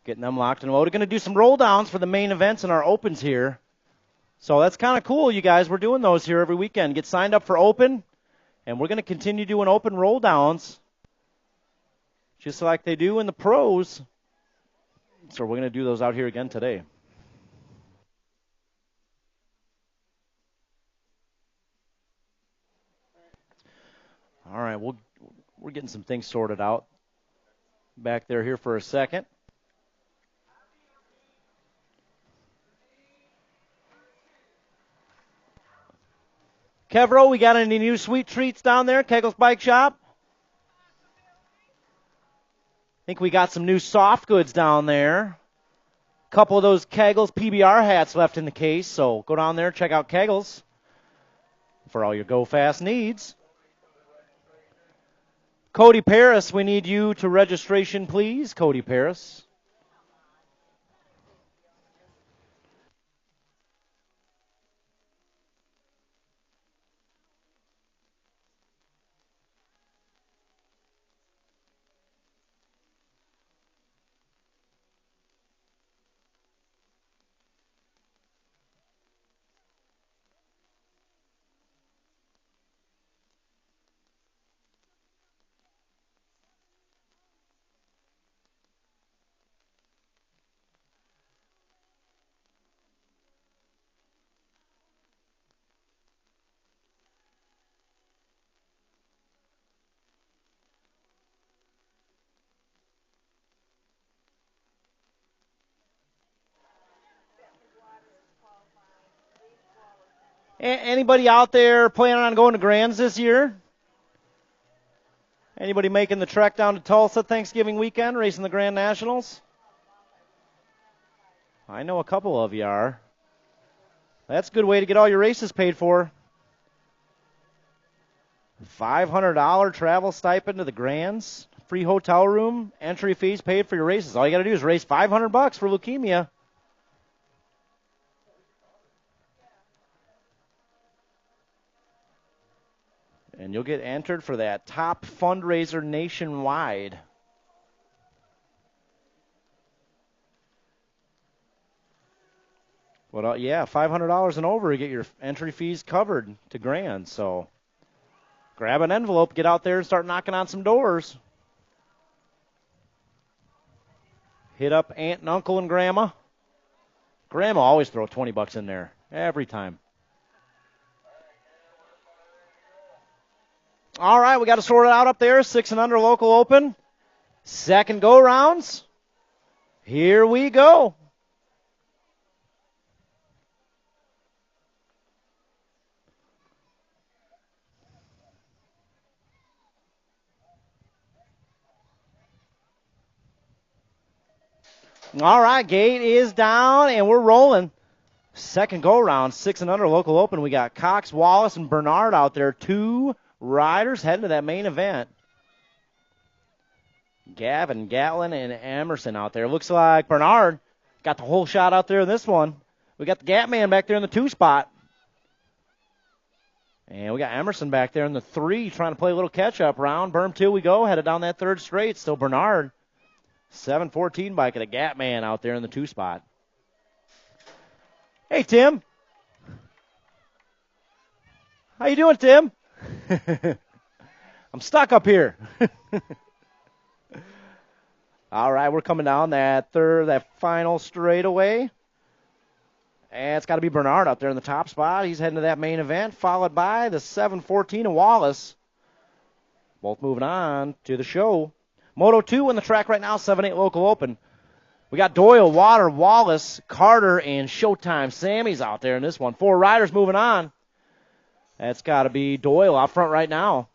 Getting them locked and loaded. Going to do some roll downs for the main events and our opens here. So that's kind of cool, you guys. We're doing those here every weekend. Get signed up for open, and we're going to continue doing open roll downs just like they do in the pros. So we're going to do those out here again today. All right, we're getting some things sorted out back there here for a second. Kevro, we got any new sweet treats down there at Kegel's Bike Shop? I think we got some new soft goods down there. A couple of those Kegel's PBR hats left in the case, so go down there, check out Kegel's for all your go fast needs. Cody Paris, we need you to registration, please. Cody Paris. Anybody out there planning on going to Grands this year? Anybody making the trek down to Tulsa Thanksgiving weekend, racing the Grand Nationals? I know a couple of you are. That's a good way to get all your races paid for. $500 travel stipend to the Grands, free hotel room, entry fees paid for your races. All you got to do is raise $500 for leukemia. And you'll get entered for that top fundraiser nationwide. Well, yeah, $500 and over to get your entry fees covered to Grand. So grab an envelope, get out there and start knocking on some doors. Hit up Aunt and Uncle and Grandma. Grandma always throw $20 in there every time. All right, we got to sort it out up there. 6 and under local open. Second go rounds. Here we go. All right, gate is down, and we're rolling. Second go round, 6 and under local open. We got Cox, Wallace, and Bernard out there. 2 riders heading to that main event. Gavin, Gatlin, and Emerson out there. Looks like Bernard got the whole shot out there in this one. We got the Gat Man back there in the 2 spot. And we got Emerson back there in the 3 trying to play a little catch-up round. Berm 2 we go, headed down that 3rd straight. Still Bernard. 714 bike at a Gat Man out there in the 2 spot. Hey, Tim. How you doing, Tim? I'm stuck up here. All right, we're coming down that final straightaway. And it's got to be Bernard up there in the top spot. He's heading to that main event, followed by the 714 of Wallace. Both moving on to the show. Moto 2 in the track right now, 7-8 local open. We got Doyle, Water, Wallace, Carter, and Showtime Sammy's out there in this one. 4 riders moving on. That's got to be Doyle out front right now.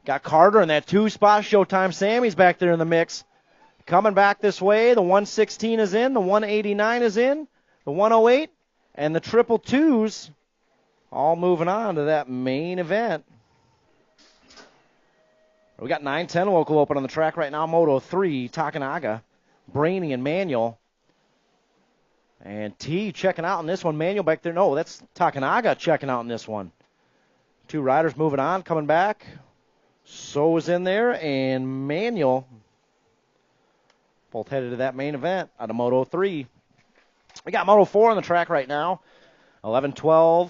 Got Carter in that 2 spot. Showtime Sammy's back there in the mix. Coming back this way, the 116 is in, the 189 is in, the 108, and the 222s all moving on to that main event. We got 9-10 local open on the track right now. Moto 3, Takanaga, Brainy, and Manuel. And T checking out in this one. Manuel back there. No, that's Takanaga checking out in this one. 2 riders moving on, coming back. So is in there, and Manuel both headed to that main event out of Moto 3. We got Moto 4 on the track right now. 11-12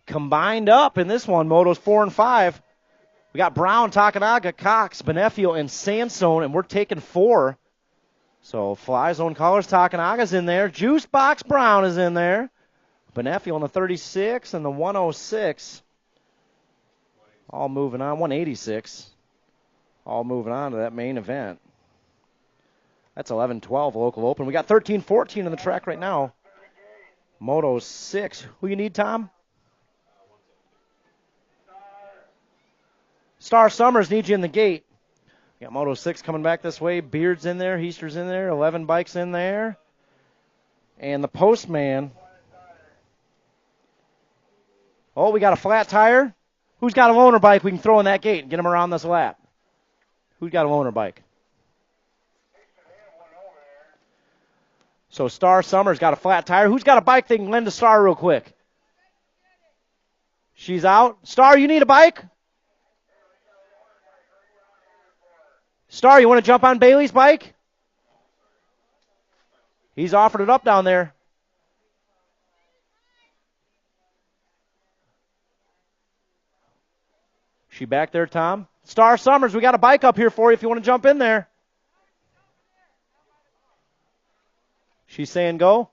combined up in this one, Motos 4 and 5. We got Brown, Takanaga, Cox, Benefio, and Sandstone, and we're taking 4. So Fly Zone Colors, Takanaga's in there. Juice Box Brown is in there. Benefio on the 36 and the 106. All moving on. 186. All moving on to that main event. That's 11-12 local open. We got 13-14 on the track right now. Moto 6. Who you need, Tom? Star Summers needs you in the gate. We got Moto 6 coming back this way. Beard's in there. Heaster's in there. 11 bikes in there. And the Postman. Oh, we got a flat tire. Who's got a loaner bike we can throw in that gate and get him around this lap? Who's got a loaner bike? So Star Summers got a flat tire. Who's got a bike they can lend to Star real quick? She's out. Star, you need a bike? Star, you want to jump on Bailey's bike? He's offered it up down there. She back there, Tom? Star Summers, we got a bike up here for you if you want to jump in there. She's saying go.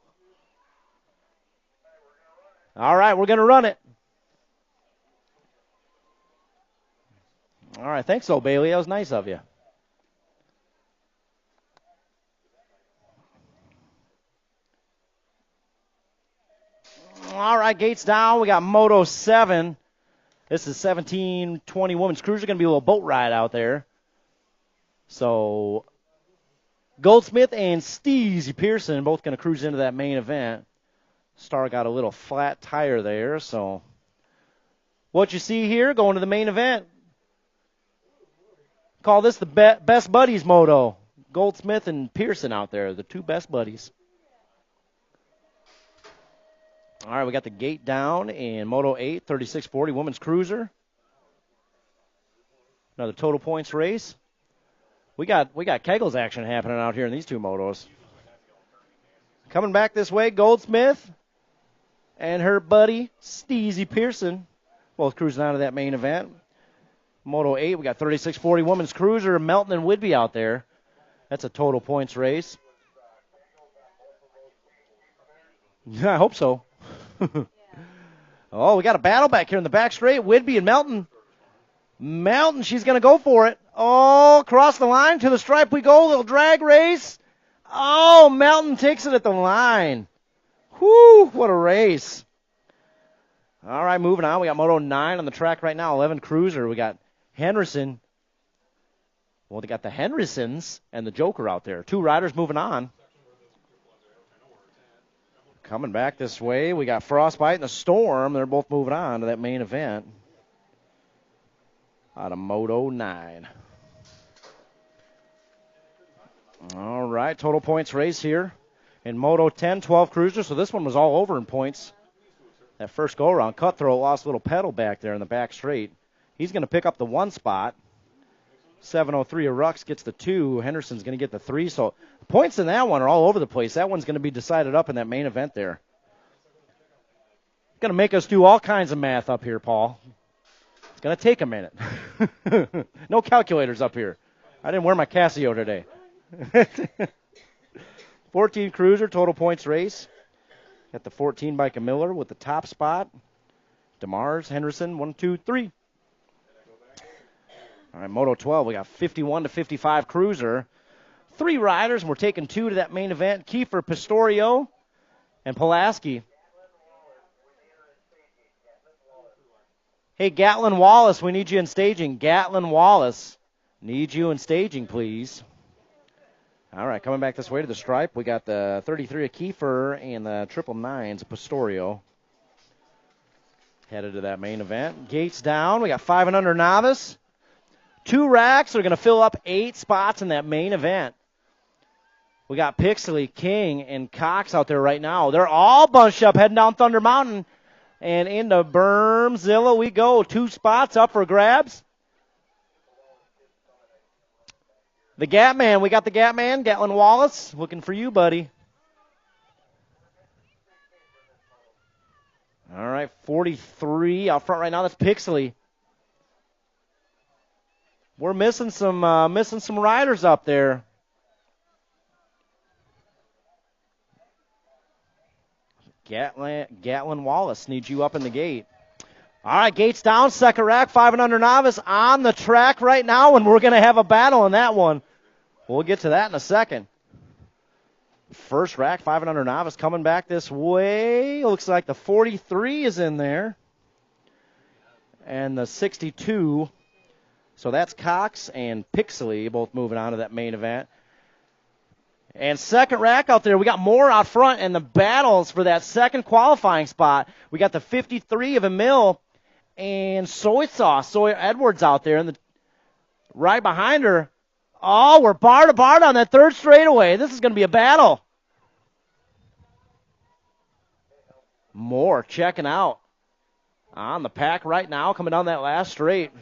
All right, we're going to run it. All right, thanks, old Bailey. That was nice of you. All right, gates down. We got Moto 7. This is 17-20 women's cruiser. Going to be a little boat ride out there. So Goldsmith and Steezy Pearson both going to cruise into that main event. Star got a little flat tire there. So what you see here going to the main event. Call this the best buddies moto. Goldsmith and Pearson out there, the two best buddies. All right, we got the gate down in Moto 8, 36-40 women's cruiser. Another total points race. We got Kegels action happening out here in these two motos. Coming back this way, Goldsmith and her buddy Steezy Pearson, both cruising out of that main event. Moto 8, we got 36-40 women's cruiser, Melton and Whidbey out there. That's a total points race. I hope so. Oh, we got a battle back here in the back straight. Whidbey and Melton. Melton, she's going to go for it. Oh, across the line to the stripe we go. Little drag race. Oh, Melton takes it at the line. Whew, what a race. All right, moving on. We got Moto 9 on the track right now. 11 cruiser. We got Henderson. Well, they got the Hendersons and the Joker out there. Two riders moving on. Coming back this way, we got Frostbite and the Storm. They're both moving on to that main event out of Moto 9. All right, total points race here in Moto 10, 12 cruisers. So this one was all over in points. That first go-around, Cutthroat lost a little pedal back there in the back straight. He's going to pick up the 1 spot. 703 of Rux gets the 2. Henderson's going to get the 3. So points in that one are all over the place. That one's going to be decided up in that main event there. Going to make us do all kinds of math up here, Paul. It's going to take a minute. No calculators up here. I didn't wear my Casio today. 14 cruiser, total points race. Got the 14 by Miller with the top spot. DeMars, Henderson, 1, 2, 3. All right, Moto 12, we got 51 to 55 cruiser. 3 riders, and we're taking 2 to that main event. Kiefer, Pistorio, and Pulaski. Hey, Gatlin Wallace, we need you in staging. Gatlin Wallace, need you in staging, please. All right, coming back this way to the stripe, we got the 33 of Kiefer and the 999s of Pistorio. Headed to that main event. Gates down, we got 5 and under novice. 2 racks are going to fill up 8 spots in that main event. We got Pixley, King, and Cox out there right now. They're all bunched up heading down Thunder Mountain. And into Bermzilla we go. 2 spots up for grabs. The Gap Man. We got the Gap Man, Gatlin Wallace. Looking for you, buddy. All right, 43 out front right now. That's Pixley. We're missing some riders up there. Gatlin Wallace needs you up in the gate. All right, gates down, second rack, 5 and under novice on the track right now, and we're going to have a battle in that one. We'll get to that in a second. First rack, 5 and under novice coming back this way. Looks like the 43 is in there. And the 62. So that's Cox and Pixley both moving on to that main event. And second rack out there, we got more out front and the battles for that second qualifying spot. We got the 53 of Emil and Soy Edwards out there, and right behind her. Oh, we're bar to bar on that third straightaway. This is going to be a battle. Moore checking out on the pack right now, coming down that last straight.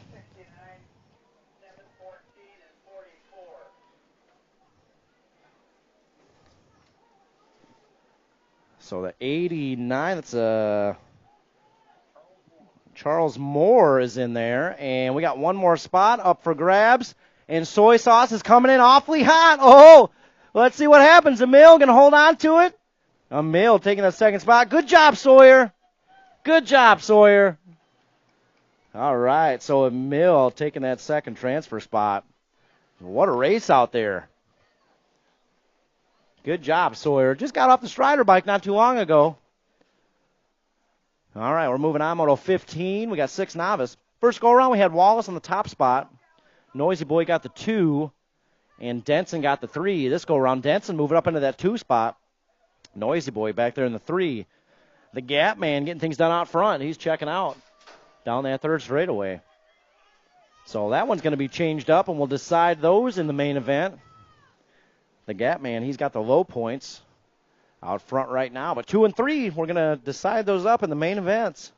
So the 89, that's Charles Moore is in there. And we got one more spot up for grabs. And Soy Sauce is coming in awfully hot. Oh, let's see what happens. Emil going to hold on to it. Emil taking that second spot. Good job, Sawyer. Good job, Sawyer. All right, so Emil taking that second transfer spot. What a race out there. Good job, Sawyer. Just got off the Strider bike not too long ago. All right, we're moving on. Moto 15. We got 6 novice. First go around, we had Wallace on the top spot. Noisy Boy got the 2, and Denson got the 3. This go around, Denson moving up into that 2 spot. Noisy Boy back there in the 3. The Gap Man getting things done out front. He's checking out down that third straightaway. So that one's going to be changed up, and we'll decide those in the main event. The Gap Man, he's got the low points out front right now. But 2 and 3, we're going to decide those up in the main events.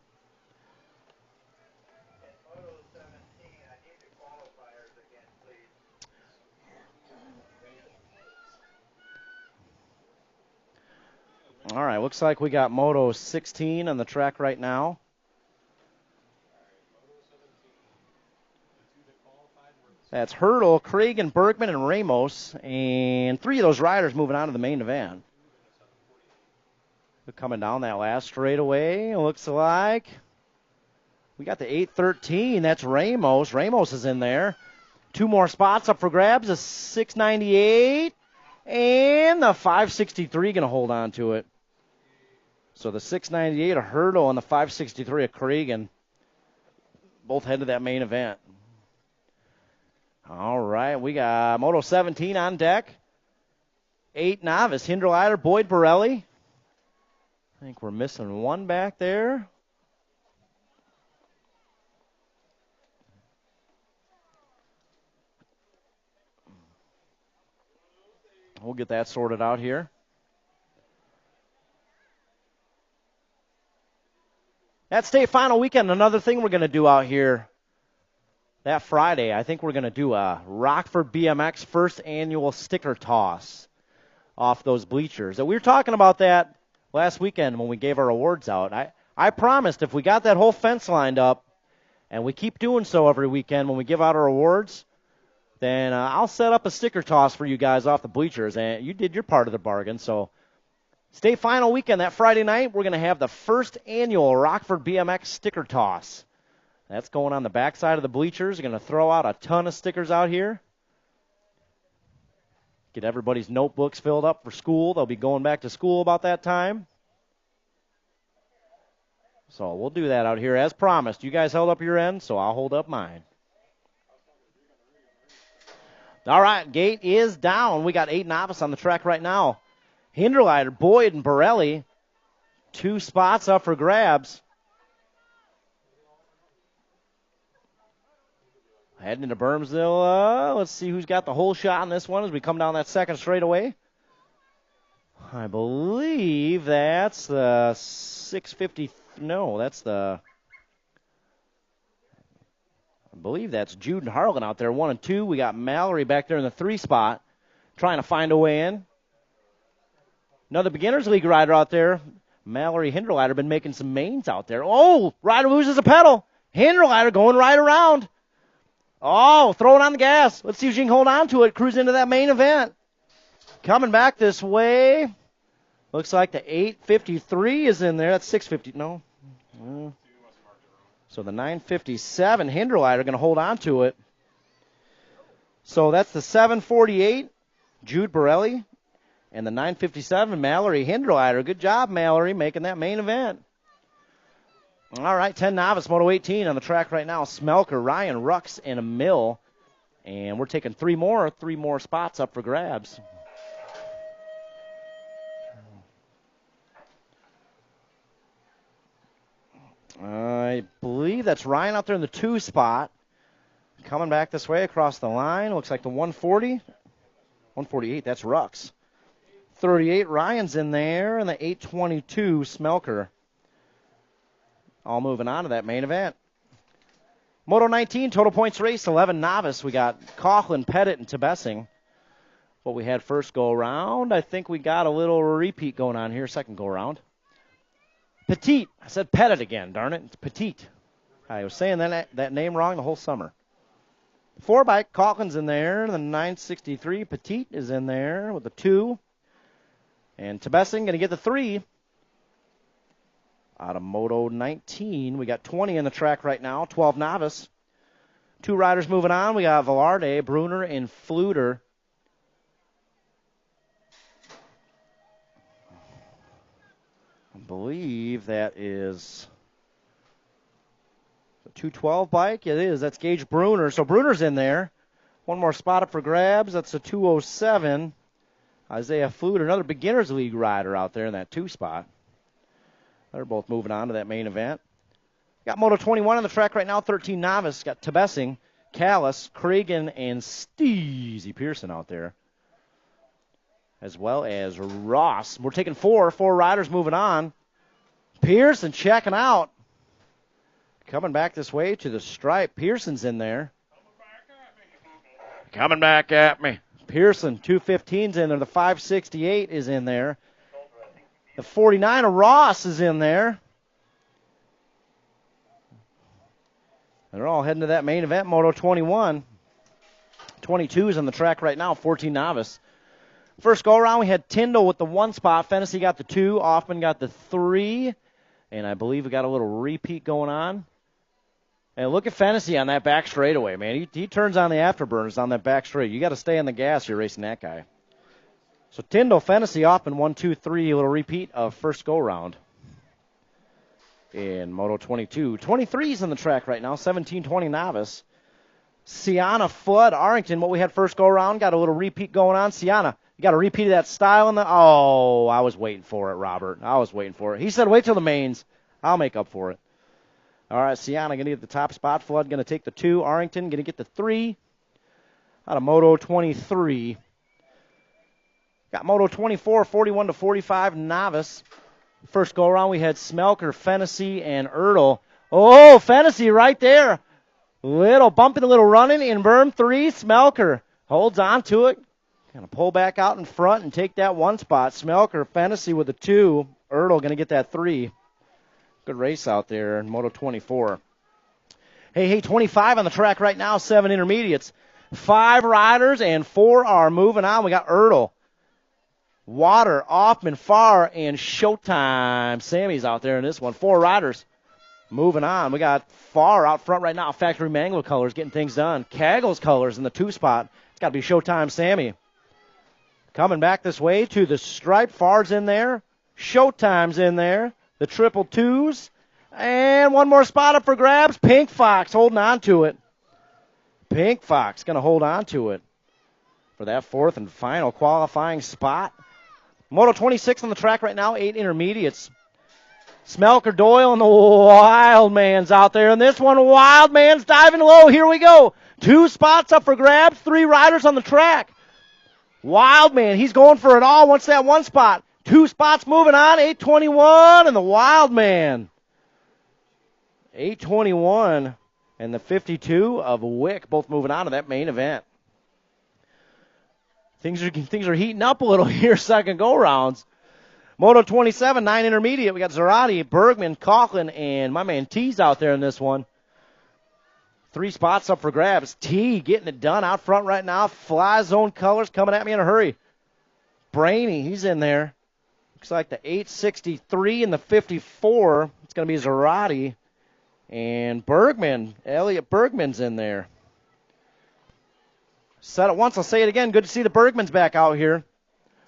All right, looks like we got Moto 16 on the track right now. That's Hurdle, Cragen, Bergman, and Ramos. And 3 of those riders moving on to the main event. We're coming down that last straightaway, looks like. We got the 813, that's Ramos. Ramos is in there. 2 more spots up for grabs, a 698. And the 563 going to hold on to it. So the 698 of Hurdle and the 563 of Cregan both head to that main event. All right, we got Moto 17 on deck. 8 novice, Hinderleiter, Boyd, Borelli. I think we're missing one back there. We'll get that sorted out here. That state final weekend, another thing we're going to do out here that Friday, I think we're going to do a Rockford BMX first annual sticker toss off those bleachers. We were talking about that last weekend when we gave our awards out. I promised if we got that whole fence lined up, and we keep doing so every weekend when we give out our awards, then I'll set up a sticker toss for you guys off the bleachers. And you did your part of the bargain, so state final weekend, that Friday night, we're going to have the first annual Rockford BMX sticker toss. That's going on the backside of the bleachers. We're going to throw out a ton of stickers out here. Get everybody's notebooks filled up for school. They'll be going back to school about that time. So we'll do that out here as promised. You guys held up your end, so I'll hold up mine. All right, gate is down. We got 8 novice on the track right now. Hinderleiter, Boyd, and Borelli. 2 spots up for grabs. Heading into Bermsville. Let's see who's got the whole shot on this one as we come down that second straightaway. I believe that's the 650. No, that's the I believe that's Jude and Harlan out there, 1 and 2. We got Mallory back there in the 3 spot, trying to find a way in. Another beginners league rider out there. Mallory Hinderleiter been making some mains out there. Oh, rider loses a pedal. Hinderleiter going right around. Oh, throwing on the gas. Let's see if she can hold on to it. Cruise into that main event. Coming back this way. Looks like the 853 is in there. That's 650. No. So the 957 Hinderleiter going to hold on to it. So that's the 748 Jude Borelli. And the 957, Mallory Hinderleiter. Good job, Mallory, making that main event. All right, 10 novice, Moto 18 on the track right now. Smelker, Ryan, Rux, and a Mill. And we're taking three more spots up for grabs. I believe that's Ryan out there in the 2 spot. Coming back this way across the line. Looks like the 140. 148, that's Rux. 38, Ryan's in there, and the 822, Smelker. All moving on to that main event. Moto 19, total points race, 11 novice. We got Coughlin, Pettit, and Tebessing. What we had first go around, I think we got a little repeat going on here, second go around. Petite, I said Pettit again, darn it, it's Petite. I was saying that name wrong the whole summer. 4 bike, Coughlin's in there, the 963, Petite is in there with the 2. And Tebessing going to get the 3. Out of Moto 19, we got 20 in the track right now, 12 novice. 2 riders moving on. We got Velarde, Bruner, and Fluter. I believe that is the 212 bike. It is. That's Gage Bruner. So Bruner's in there. One more spot up for grabs. That's a 207. Isaiah Fluter, another beginners league rider out there in that 2 spot. They're both moving on to that main event. Got Moto 21 on the track right now, 13 novice. Got Tebessing, Callis, Cragen, and Steezy Pearson out there. As well as Ross. We're taking 4 riders moving on. Pearson checking out. Coming back this way to the stripe. Pearson's in there. Coming back at me. Pearson, 215's in there. The 568 is in there. The 49 of Ross is in there. They're all heading to that main event, Moto 21. 22 is on the track right now, 14 novice. First go around, we had Tyndall with the 1 spot. Fennessy got the 2. Hoffman got the 3. And I believe we got a little repeat going on. And look at Fennessy on that back straightaway, man. He turns on the afterburners on that back straight. You got to stay on the gas if you're racing that guy. So Tyndall, Fennessy, Hoffman, 1, 2, 3. A little repeat of first go round in Moto 22. 23's on the track right now, 17-20 novice. Sienna, Flood, Arrington, what we had first go around, got a little repeat going on. Sienna, you got a repeat of that style in the... Oh, I was waiting for it, Robert. I was waiting for it. He said wait till the mains. I'll make up for it. All right, Sienna going to get the top spot. Flood going to take the 2. Arrington going to get the 3 out of Moto 23. Got Moto 24, 41-45 novice. First go around, we had Smelker, Fennessy, and Ertl. Oh, Fennessy right there. Little bumping, a little running in berm 3. Smelker holds on to it. Going to pull back out in front and take that 1 spot. Smelker, Fennessy with the 2. Ertl going to get that 3. Good race out there in Moto 24. Hey, 25 on the track right now, 7 intermediates. 5 riders and 4 are moving on. We got Ertl, Water, Hoffman, Farr, and Showtime. Sammy's out there in this one. 4 riders moving on. We got Farr out front right now. Factory Mango colors getting things done. Caggles colors in the 2 spot. It's got to be Showtime Sammy. Coming back this way to the stripe. Farr's in there. Showtime's in there. The triple 2s. And one more spot up for grabs. Pink Fox holding on to it. Pink Fox going to hold on to it for that 4th and final qualifying spot. Moto 26 on the track right now, 8 intermediates. Smelker, Doyle, and the Wild Man's out there. And this one, Wild Man's diving low. Here we go. 2 spots up for grabs, 3 riders on the track. Wild Man, he's going for it all. Wants that 1 spot. 2 spots moving on, 821, and the Wild Man. 821 and the 52 of Wick, both moving on to that main event. Things are heating up a little here, second go-rounds. Moto 27, 9 intermediate. We got Zarate, Bergman, Coughlin, and my man T's out there in this one. 3 spots up for grabs. T getting it done out front right now. Fly zone colors coming at me in a hurry. Brainy, he's in there. Looks like the 863 and the 54. It's going to be Zarate. And Bergman, Elliot Bergman's in there. Said it once, I'll say it again. Good to see the Bergmans back out here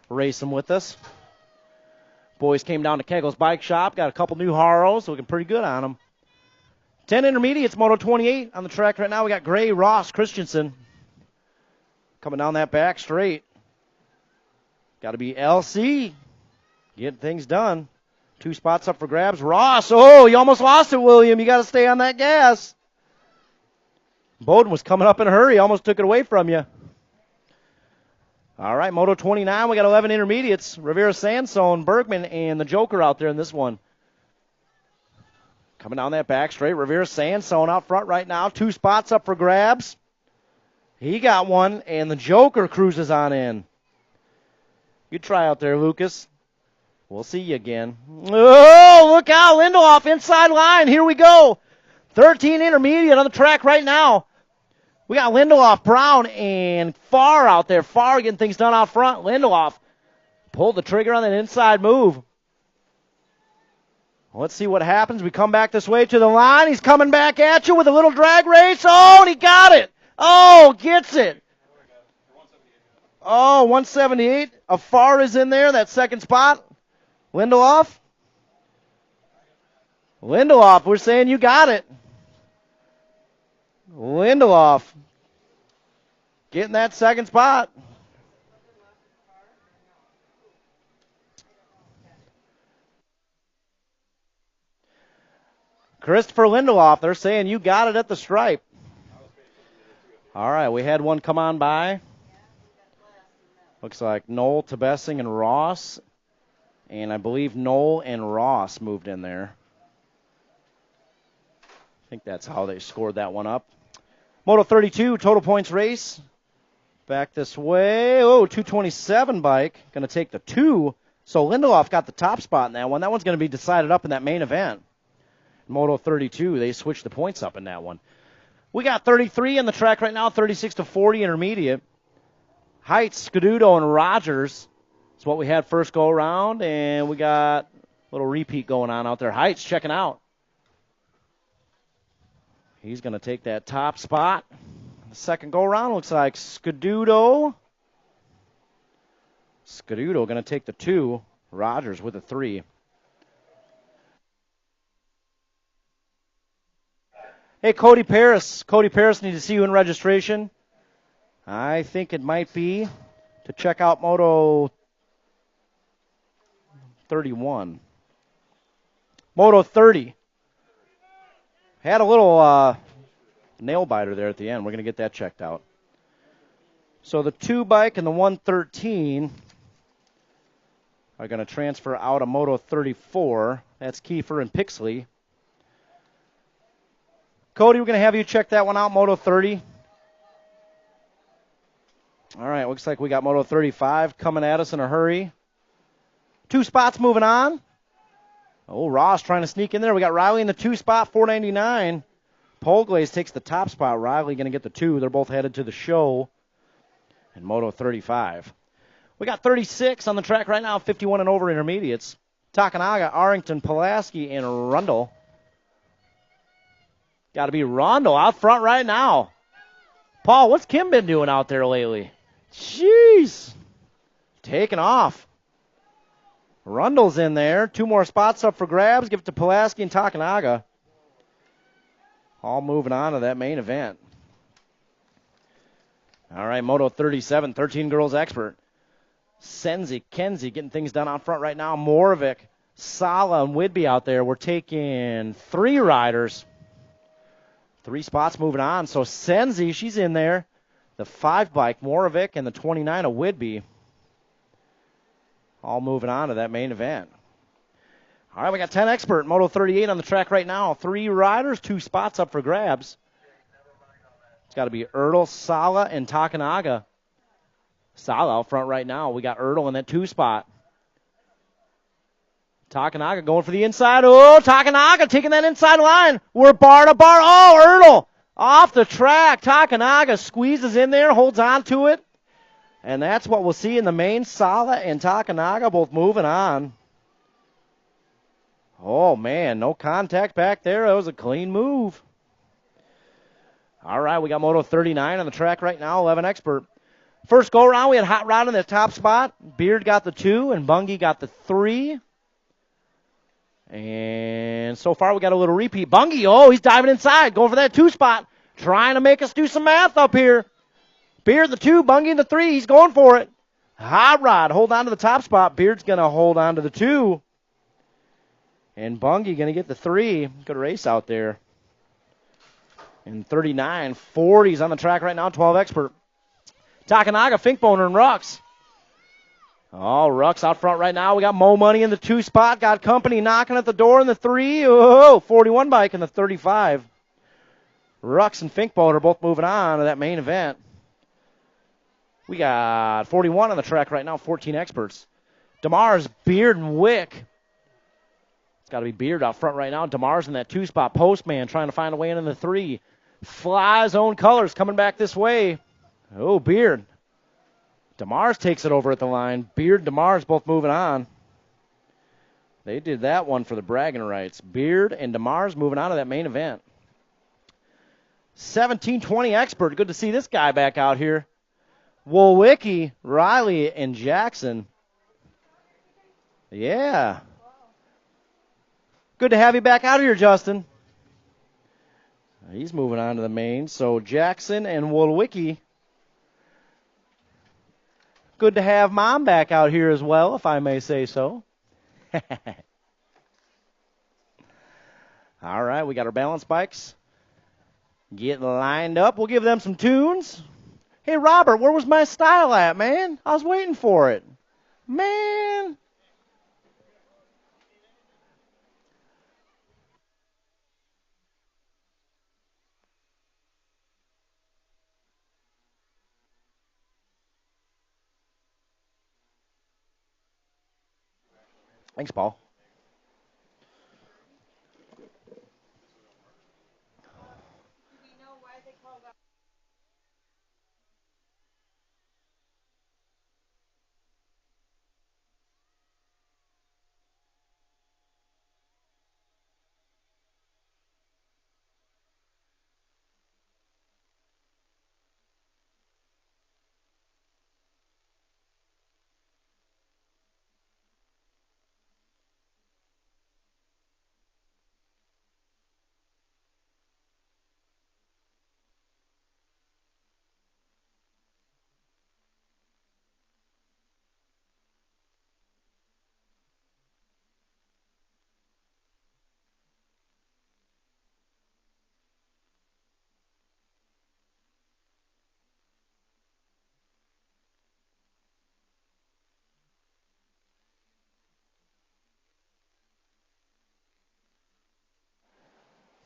racing with us. Boys came down to Kegel's Bike Shop, got a couple new Haros, looking pretty good on them. 10 intermediates, Moto 28 on the track right now. We got Gray, Ross, Christensen coming down that back straight. Got to be LC getting things done. 2 spots up for grabs. Ross, oh, you almost lost it, William. You got to stay on that gas. Bowden was coming up in a hurry, almost took it away from you. All right, Moto 29, we got 11 intermediates. Rivera Sansone, Bergman, and the Joker out there in this one. Coming down that back straight, Rivera Sansone out front right now. 2 spots up for grabs. He got one, and the Joker cruises on in. Good try out there, Lucas. We'll see you again. Oh, look out, Lindelof, inside line. Here we go. 13 intermediate on the track right now. We got Lindelof, Brown, and Farr out there. Farr getting things done out front. Lindelof pulled the trigger on that inside move. Let's see what happens. We come back this way to the line. He's coming back at you with a little drag race. Oh, and he got it. Oh, gets it. Oh, 178. A Farr is in there, that second spot. Lindelof, we're saying you got it. Lindelof getting that second spot. Christopher Lindelof, they're saying you got it at the stripe. All right, we had one come on by. Looks like Noel, Tebessing, and Ross. And I believe Noel and Ross moved in there. I think that's how they scored that one up. Moto 32, total points race. Back this way. Oh, 227 bike. Going to take the 2. So Lindelof got the top spot in that one. That one's going to be decided up in that main event. Moto 32, they switched the points up in that one. We got 33 on the track right now, 36 to 40 intermediate. Heights, Scuduto, and Rogers. That's what we had first go around, and we got a little repeat going on out there. Heights checking out. He's going to take that top spot. The second go around looks like Scuduto. Scuduto going to take the 2. Rogers with a 3. Hey, Cody Paris. Cody Paris, need to see you in registration. I think it might be to check out Moto 31. Moto 30. Had a little nail biter there at the end. We're going to get that checked out. So the 2 bike and the 113 are going to transfer out of Moto 34. That's Kiefer and Pixley. Cody, we're going to have you check that one out, Moto 30. All right, looks like we got Moto 35 coming at us in a hurry. 2 spots moving on. Oh, Ross trying to sneak in there. We got Riley in the 2 spot, 499. Polglaze takes the top spot. Riley going to get the 2. They're both headed to the show in Moto 35. We got 36 on the track right now, 51 and over intermediates. Takanaga, Arrington, Pulaski, and Rundle. Got to be Rundle out front right now. Paul, what's Kim been doing out there lately? Jeez. Taking off. Rundle's in there. 2 more spots up for grabs. Give it to Pulaski and Takanaga. All moving on to that main event. All right, Moto 37, 13 girls expert. Senzi, Kenzie getting things done out front right now. Moravik, Sala, and Whidbey out there. We're taking 3 riders. 3 spots moving on. So Senzi, she's in there. The 5 bike, Moravik, and the 29 of Whidbey. All moving on to that main event. All right, we got 10 expert, Moto 38 on the track right now. 3 riders, 2 spots up for grabs. It's got to be Ertl, Sala, and Takanaga. Sala out front right now. We got Ertl in that 2 spot. Takanaga going for the inside. Oh, Takanaga taking that inside line. We're bar to bar. Oh, Ertl off the track. Takanaga squeezes in there, holds on to it. And that's what we'll see in the main. Sala and Takanaga both moving on. Oh, man, no contact back there. That was a clean move. All right, we got Moto 39 on the track right now, 11 Expert. First go around, we had Hot Rod in the top spot. Beard got the 2, and Bungie got the 3. And so far, we got a little repeat. Bungie, oh, he's diving inside, going for that 2 spot, trying to make us do some math up here. Beard the 2, Bungie the 3, he's going for it. Hot Rod, hold on to the top spot. Beard's going to hold on to the 2. And Bungie going to get the 3. Good race out there. And 39, 40's on the track right now, 12 Expert. Takanaga, Finkboner, and Rux. Oh, Rux out front right now. We got Mo Money in the 2 spot. Got company knocking at the door in the 3. Oh, 41 bike in the 35. Rux and Finkboner both moving on to that main event. We got 41 on the track right now, 14 Experts. DeMars, Beard, and Wick. It's got to be Beard out front right now. DeMars in that 2 spot. Postman trying to find a way in the 3. Fly Zone Colors coming back this way. Oh, Beard. DeMars takes it over at the line. Beard, DeMars both moving on. They did that one for the bragging rights. Beard and DeMars moving on to that main event. 17-20 Expert. Good to see this guy back out here. Woolwicki, Riley, and Jackson. Yeah. Good to have you back out here, Justin. He's moving on to the main. So Jackson and Woolwicki. Good to have Mom back out here as well, if I may say so. All right, we got our balance bikes getting lined up. We'll give them some tunes. Hey, Robert, where was my style at, man? I was waiting for it. Man. Thanks, Paul.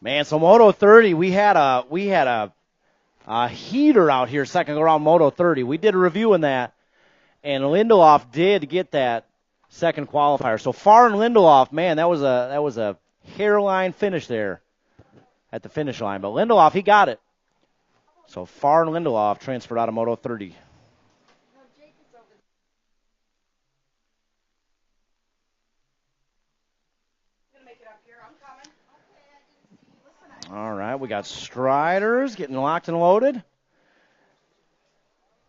Man, so Moto 30, we had a heater out here second go around Moto 30. We did a review on that, and Lindelof did get that second qualifier. So Farr and Lindelof, man, that was a hairline finish there at the finish line. But Lindelof, he got it. So Farr and Lindelof transferred out of Moto 30. All right, we got Striders getting locked and loaded.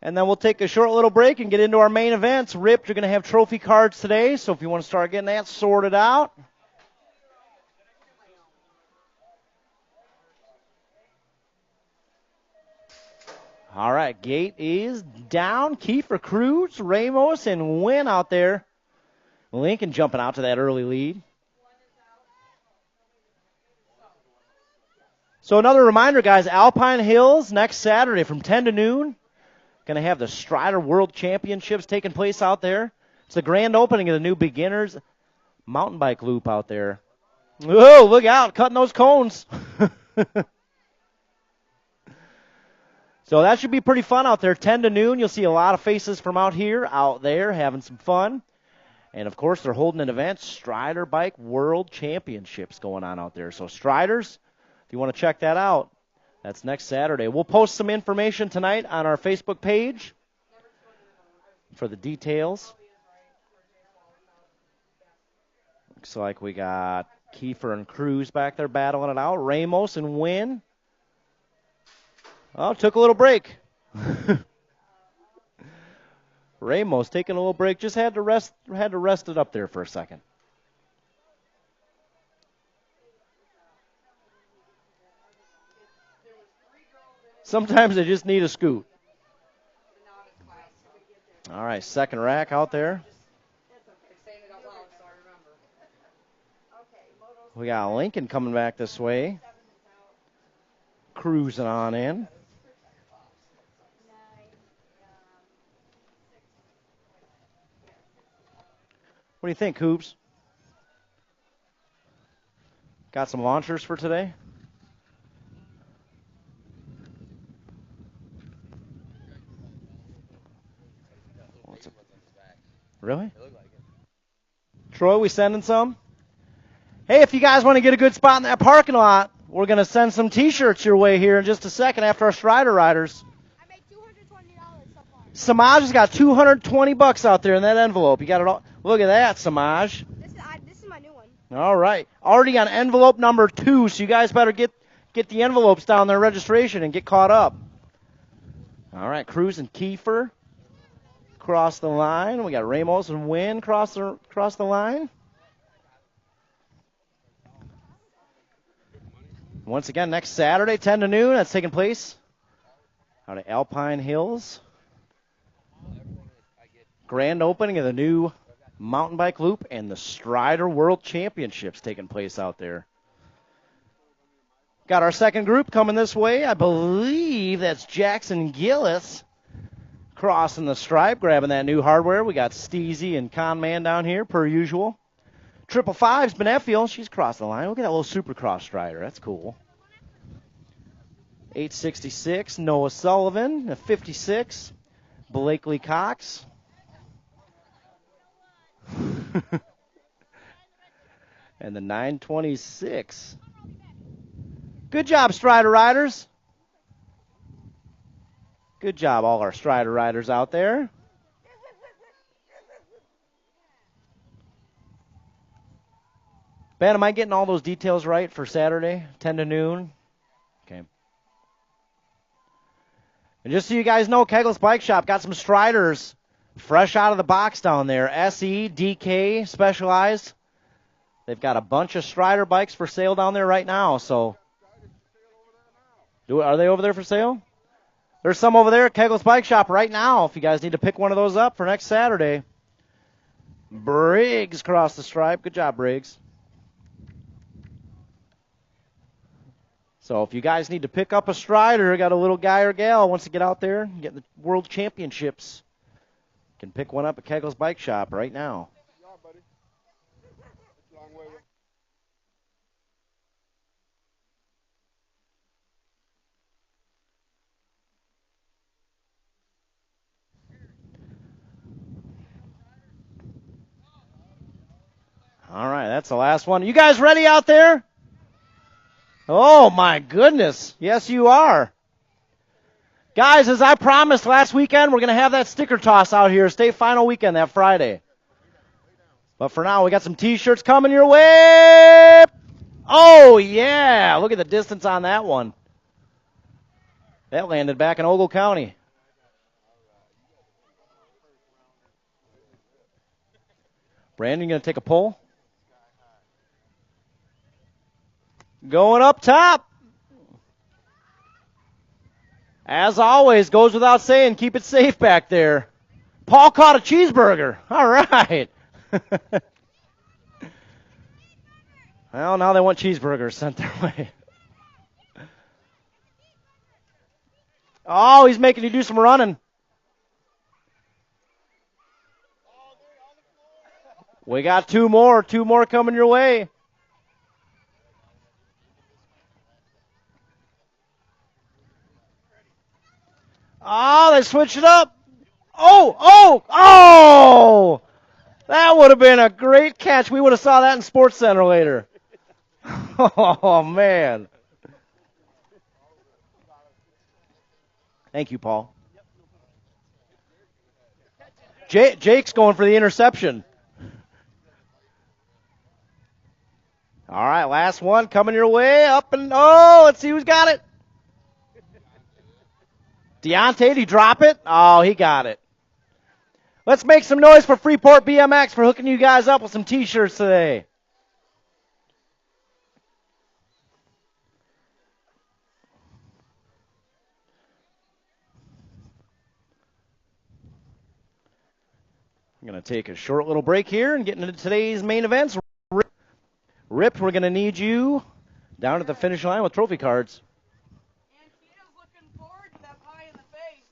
And then we'll take a short little break and get into our main events. Rip, you're going to have trophy cards today, so if you want to start getting that sorted out. All right, gate is down. Kiefer Cruz, Ramos, and Wynn out there. Lincoln jumping out to that early lead. So another reminder, guys, Alpine Hills next Saturday from 10 to noon. Going to have the Strider World Championships taking place out there. It's the grand opening of the new beginners mountain bike loop out there. Whoa, look out, cutting those cones. So that should be pretty fun out there. 10 to noon, you'll see a lot of faces from out here, out there, having some fun. And, of course, they're holding an event, Strider Bike World Championships going on out there. So, Striders, if you want to check that out, that's next Saturday. We'll post some information tonight on our Facebook page for the details. Looks like we got Kiefer and Cruz back there battling it out. Ramos and Wynn. Oh, took a little break. Ramos taking a little break. Just had to rest it up there for a second. Sometimes they just need a scoot. All right, second rack out there. We got Lincoln coming back this way. Cruising on in. What do you think, Hoops? Got some launchers for today? Really? Troy, we sending some? Hey, if you guys want to get a good spot in that parking lot, we're going to send some T-shirts your way here in just a second after our Strider Riders. I made $220 so far. Samaj has got $220 out there in that envelope. You got it all. Look at that, Samaj. This is my new one. All right. Already on envelope number 2, so you guys better get the envelopes down there, registration, and get caught up. All right, Cruz and Kiefer cross the line. We got Ramos and Wynn cross the line. Once again, next Saturday, 10 to noon, that's taking place out at Alpine Hills. Grand opening of the new mountain bike loop and the Strider World Championships taking place out there. Got our second group coming this way. I believe that's Jackson Gillis crossing the stripe, grabbing that new hardware. We got Steezy and Conman down here, per usual. 555's Benefiel. She's crossed the line. Look at that little Supercross Strider. That's cool. 866, Noah Sullivan. 56, Blakely Cox. And the 926. Good job, Strider Riders. Good job, all our Strider Riders out there. Ben, am I getting all those details right for Saturday, 10 to noon? Okay. And just so you guys know, Kegel's Bike Shop got some Striders fresh out of the box down there. SE, DK, Specialized. They've got a bunch of Strider bikes for sale down there right now. So, are they over there for sale? There's some over there at Kegel's Bike Shop right now if you guys need to pick one of those up for next Saturday. Briggs crossed the stripe. Good job, Briggs. So if you guys need to pick up a Strider, got a little guy or gal wants to get out there and get the World Championships, can pick one up at Kegel's Bike Shop right now. All right, that's the last one. You guys ready out there? Oh, my goodness. Yes, you are. Guys, as I promised last weekend, we're going to have that sticker toss out here, state final weekend that Friday. But for now, we got some T-shirts coming your way. Oh, yeah. Look at the distance on that one. That landed back in Ogle County. Brandon, you going to take a pull? Going up top. As always, goes without saying, keep it safe back there. Paul caught a cheeseburger. All right. Well, now they want cheeseburgers sent their way. Oh, he's making you do some running. We got two more coming your way. guys switch it up. Oh, oh, oh! That would have been a great catch. We would have saw that in Sports Center later. Oh, man. Thank you, Paul. Jake's going for the interception. All right, last one coming your way. Up and, oh, let's see who's got it. Deontay, did he drop it? Oh, he got it. Let's make some noise for Freeport BMX for hooking you guys up with some T-shirts today. I'm going to take a short little break here and get into today's main events. Rip, we're going to need you down at the finish line with trophy cards. And he is looking forward to that pie in the face.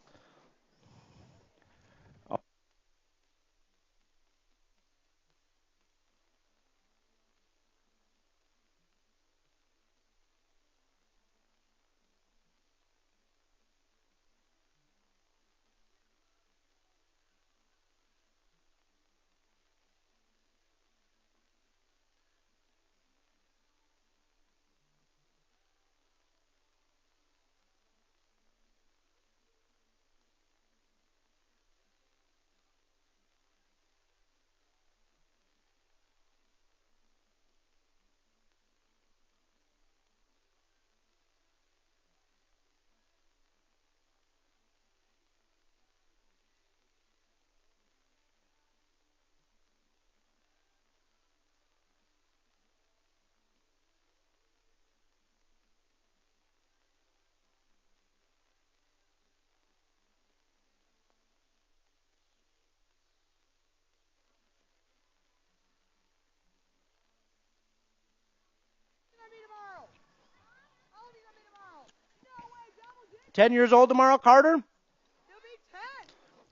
10 years old tomorrow, Carter? He'll be 10.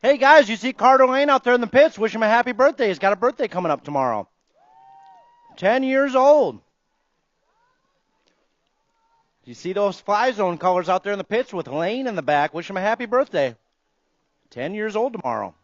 Hey, guys, you see Carter Lane out there in the pits? Wish him a happy birthday. He's got a birthday coming up tomorrow. 10 years old. You see those Fly Zone colors out there in the pits with Lane in the back? Wish him a happy birthday. 10 years old tomorrow.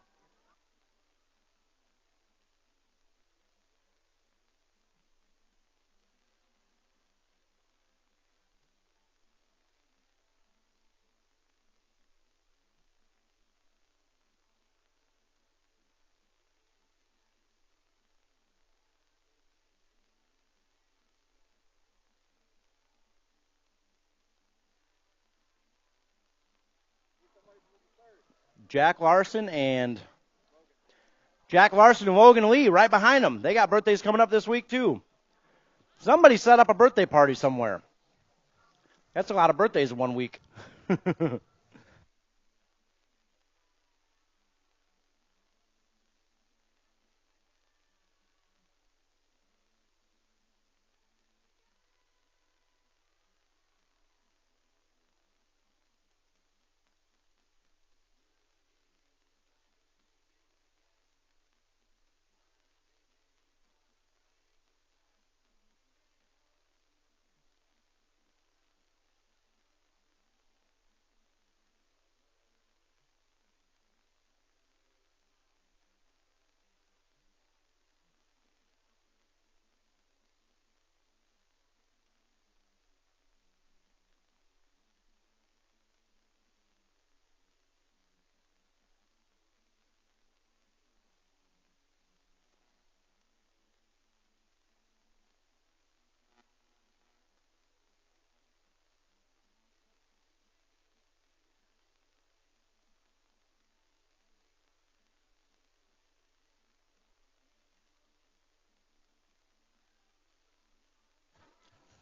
Jack Larson and Logan Lee right behind them. They got birthdays coming up this week, too. Somebody set up a birthday party somewhere. That's a lot of birthdays in 1 week.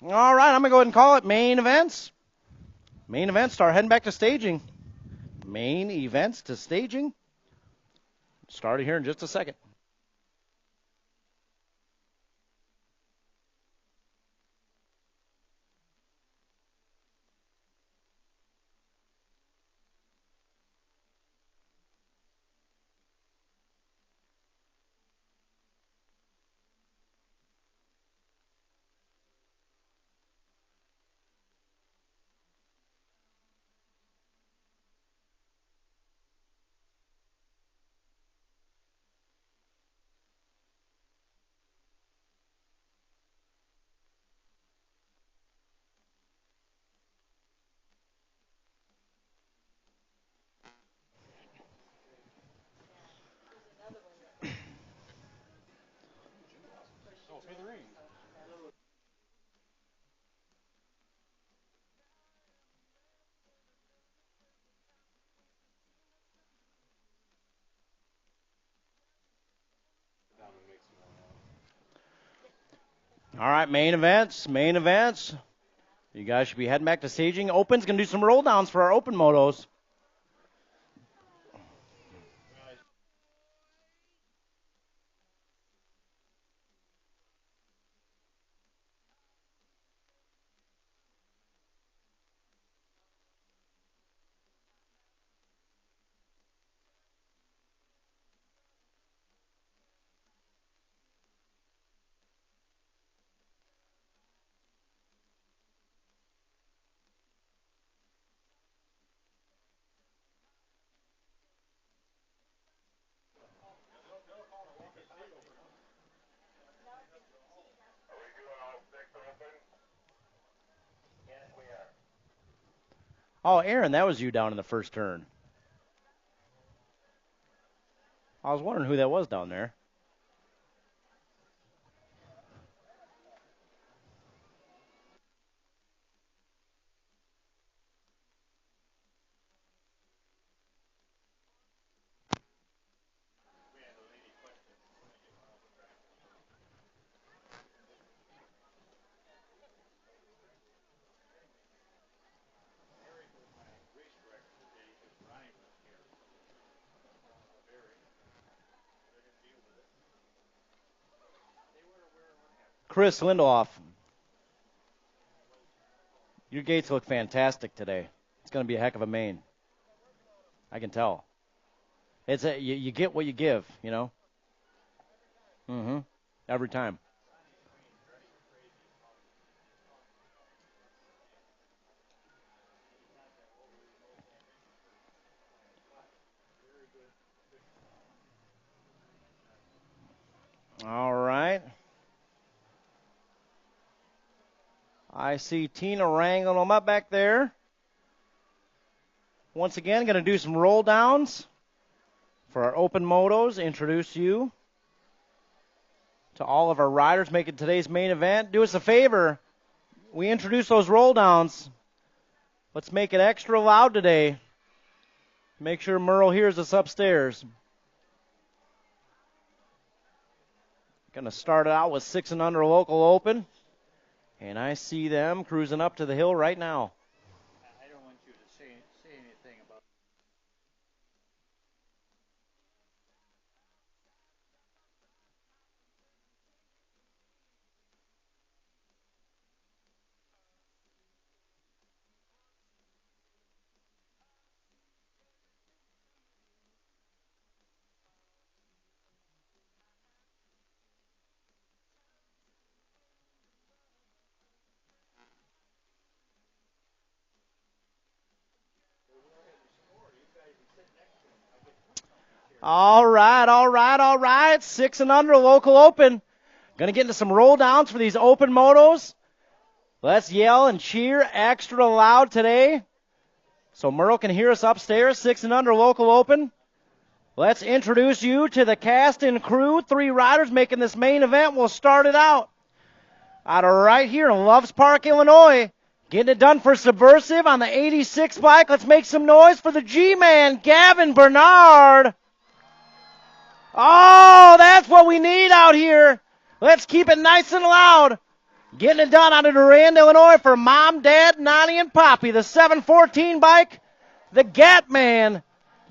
All right, I'm going to go ahead and call it main events. Main events start heading back to staging. Main events to staging. Starting here in just a second. All right, main events. You guys should be heading back to staging. Open's going to do some roll downs for our open motos. Oh, Aaron, that was you down in the first turn. I was wondering who that was down there. Chris Lindelof, your gates look fantastic today. It's going to be a heck of a main. I can tell. You get what you give, you know. Every time. All right. I see Tina wrangling them up back there. Once again, going to do some roll downs for our open motos. Introduce you to all of our riders making today's main event. Do us a favor. We introduce those roll downs. Let's make it extra loud today. Make sure Merle hears us upstairs. Going to start it out with 6 and under local open. And I see them cruising up to the hill right now. I don't want you to say anything about. All right. 6 and under local open. Going to get into some roll downs for these open motos. Let's yell and cheer extra loud today so Merle can hear us upstairs. 6 and under local open. Let's introduce you to the cast and crew. 3 riders making this main event. We'll start it out of right here in Loves Park, Illinois. Getting it done for Subversive on the 86 bike. Let's make some noise for the G-Man, Gavin Bernard. Oh, that's what we need out here. Let's keep it nice and loud. Getting it done out of Durand, Illinois for Mom, Dad, Nani, and Poppy. The 714 bike, the Gatman,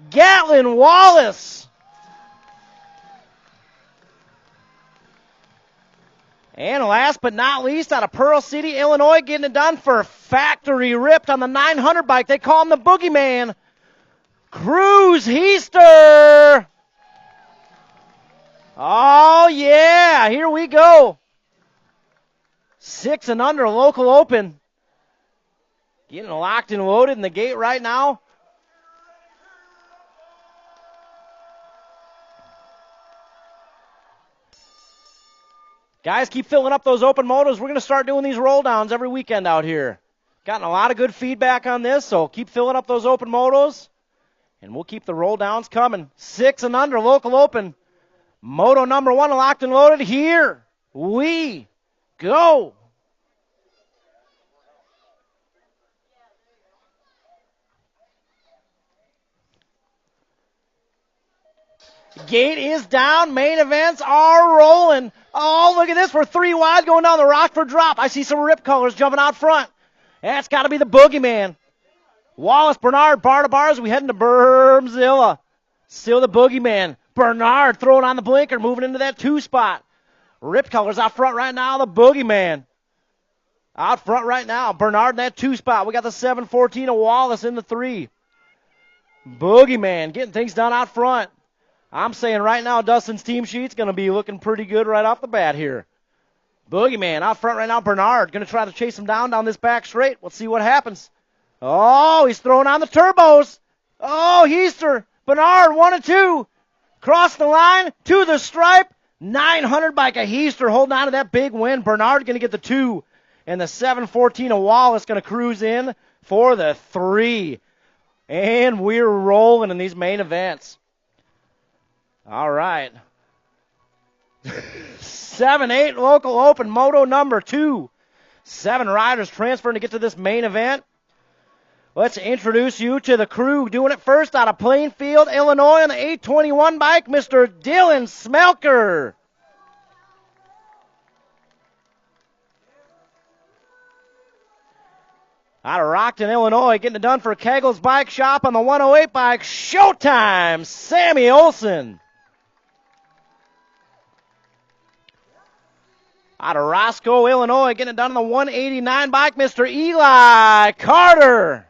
Gatlin Wallace. And last but not least, out of Pearl City, Illinois, getting it done for Factory Ripped on the 900 bike. They call him the Boogeyman, Cruz Heister. Oh, yeah, here we go. 6 and under local open. Getting locked and loaded in the gate right now. Guys, keep filling up those open motos. We're going to start doing these roll downs every weekend out here. Gotten a lot of good feedback on this, so keep filling up those open motos, and we'll keep the roll downs coming. 6 and under local open. Moto number 1 locked and loaded. Here we go. Gate is down. Main events are rolling. Oh, look at this. We're 3 wide going down the Rockford drop. I see some rip colors jumping out front. That's got to be the boogeyman. Wallace, Bernard, bar to bars. We heading to Bermzilla. Still the boogeyman. Bernard throwing on the blinker, moving into that 2 spot. Rip colors out front right now. The boogeyman. Out front right now. Bernard in that 2 spot. We got the 714 of Wallace in the 3. Boogeyman getting things done out front. I'm saying right now Dustin's team sheet's going to be looking pretty good right off the bat here. Boogeyman out front right now. Bernard going to try to chase him down this back straight. Let's see what happens. Oh, he's throwing on the turbos. Oh, Heister. Bernard 1 and 2. Cross the line to the stripe. 900 by Heister holding on to that big win. Bernard going to get the 2. And the 714 of Wallace going to cruise in for the 3. And we're rolling in these main events. All right. 7-8 local open, moto number 2. 7 riders transferring to get to this main event. Let's introduce you to the crew. Doing it first out of Plainfield, Illinois on the 821 bike, Mr. Dylan Smelker. Out of Rockton, Illinois, getting it done for Kegel's Bike Shop on the 108 bike, Showtime, Sammy Olson. Out of Roscoe, Illinois, getting it done on the 189 bike, Mr. Eli Carter.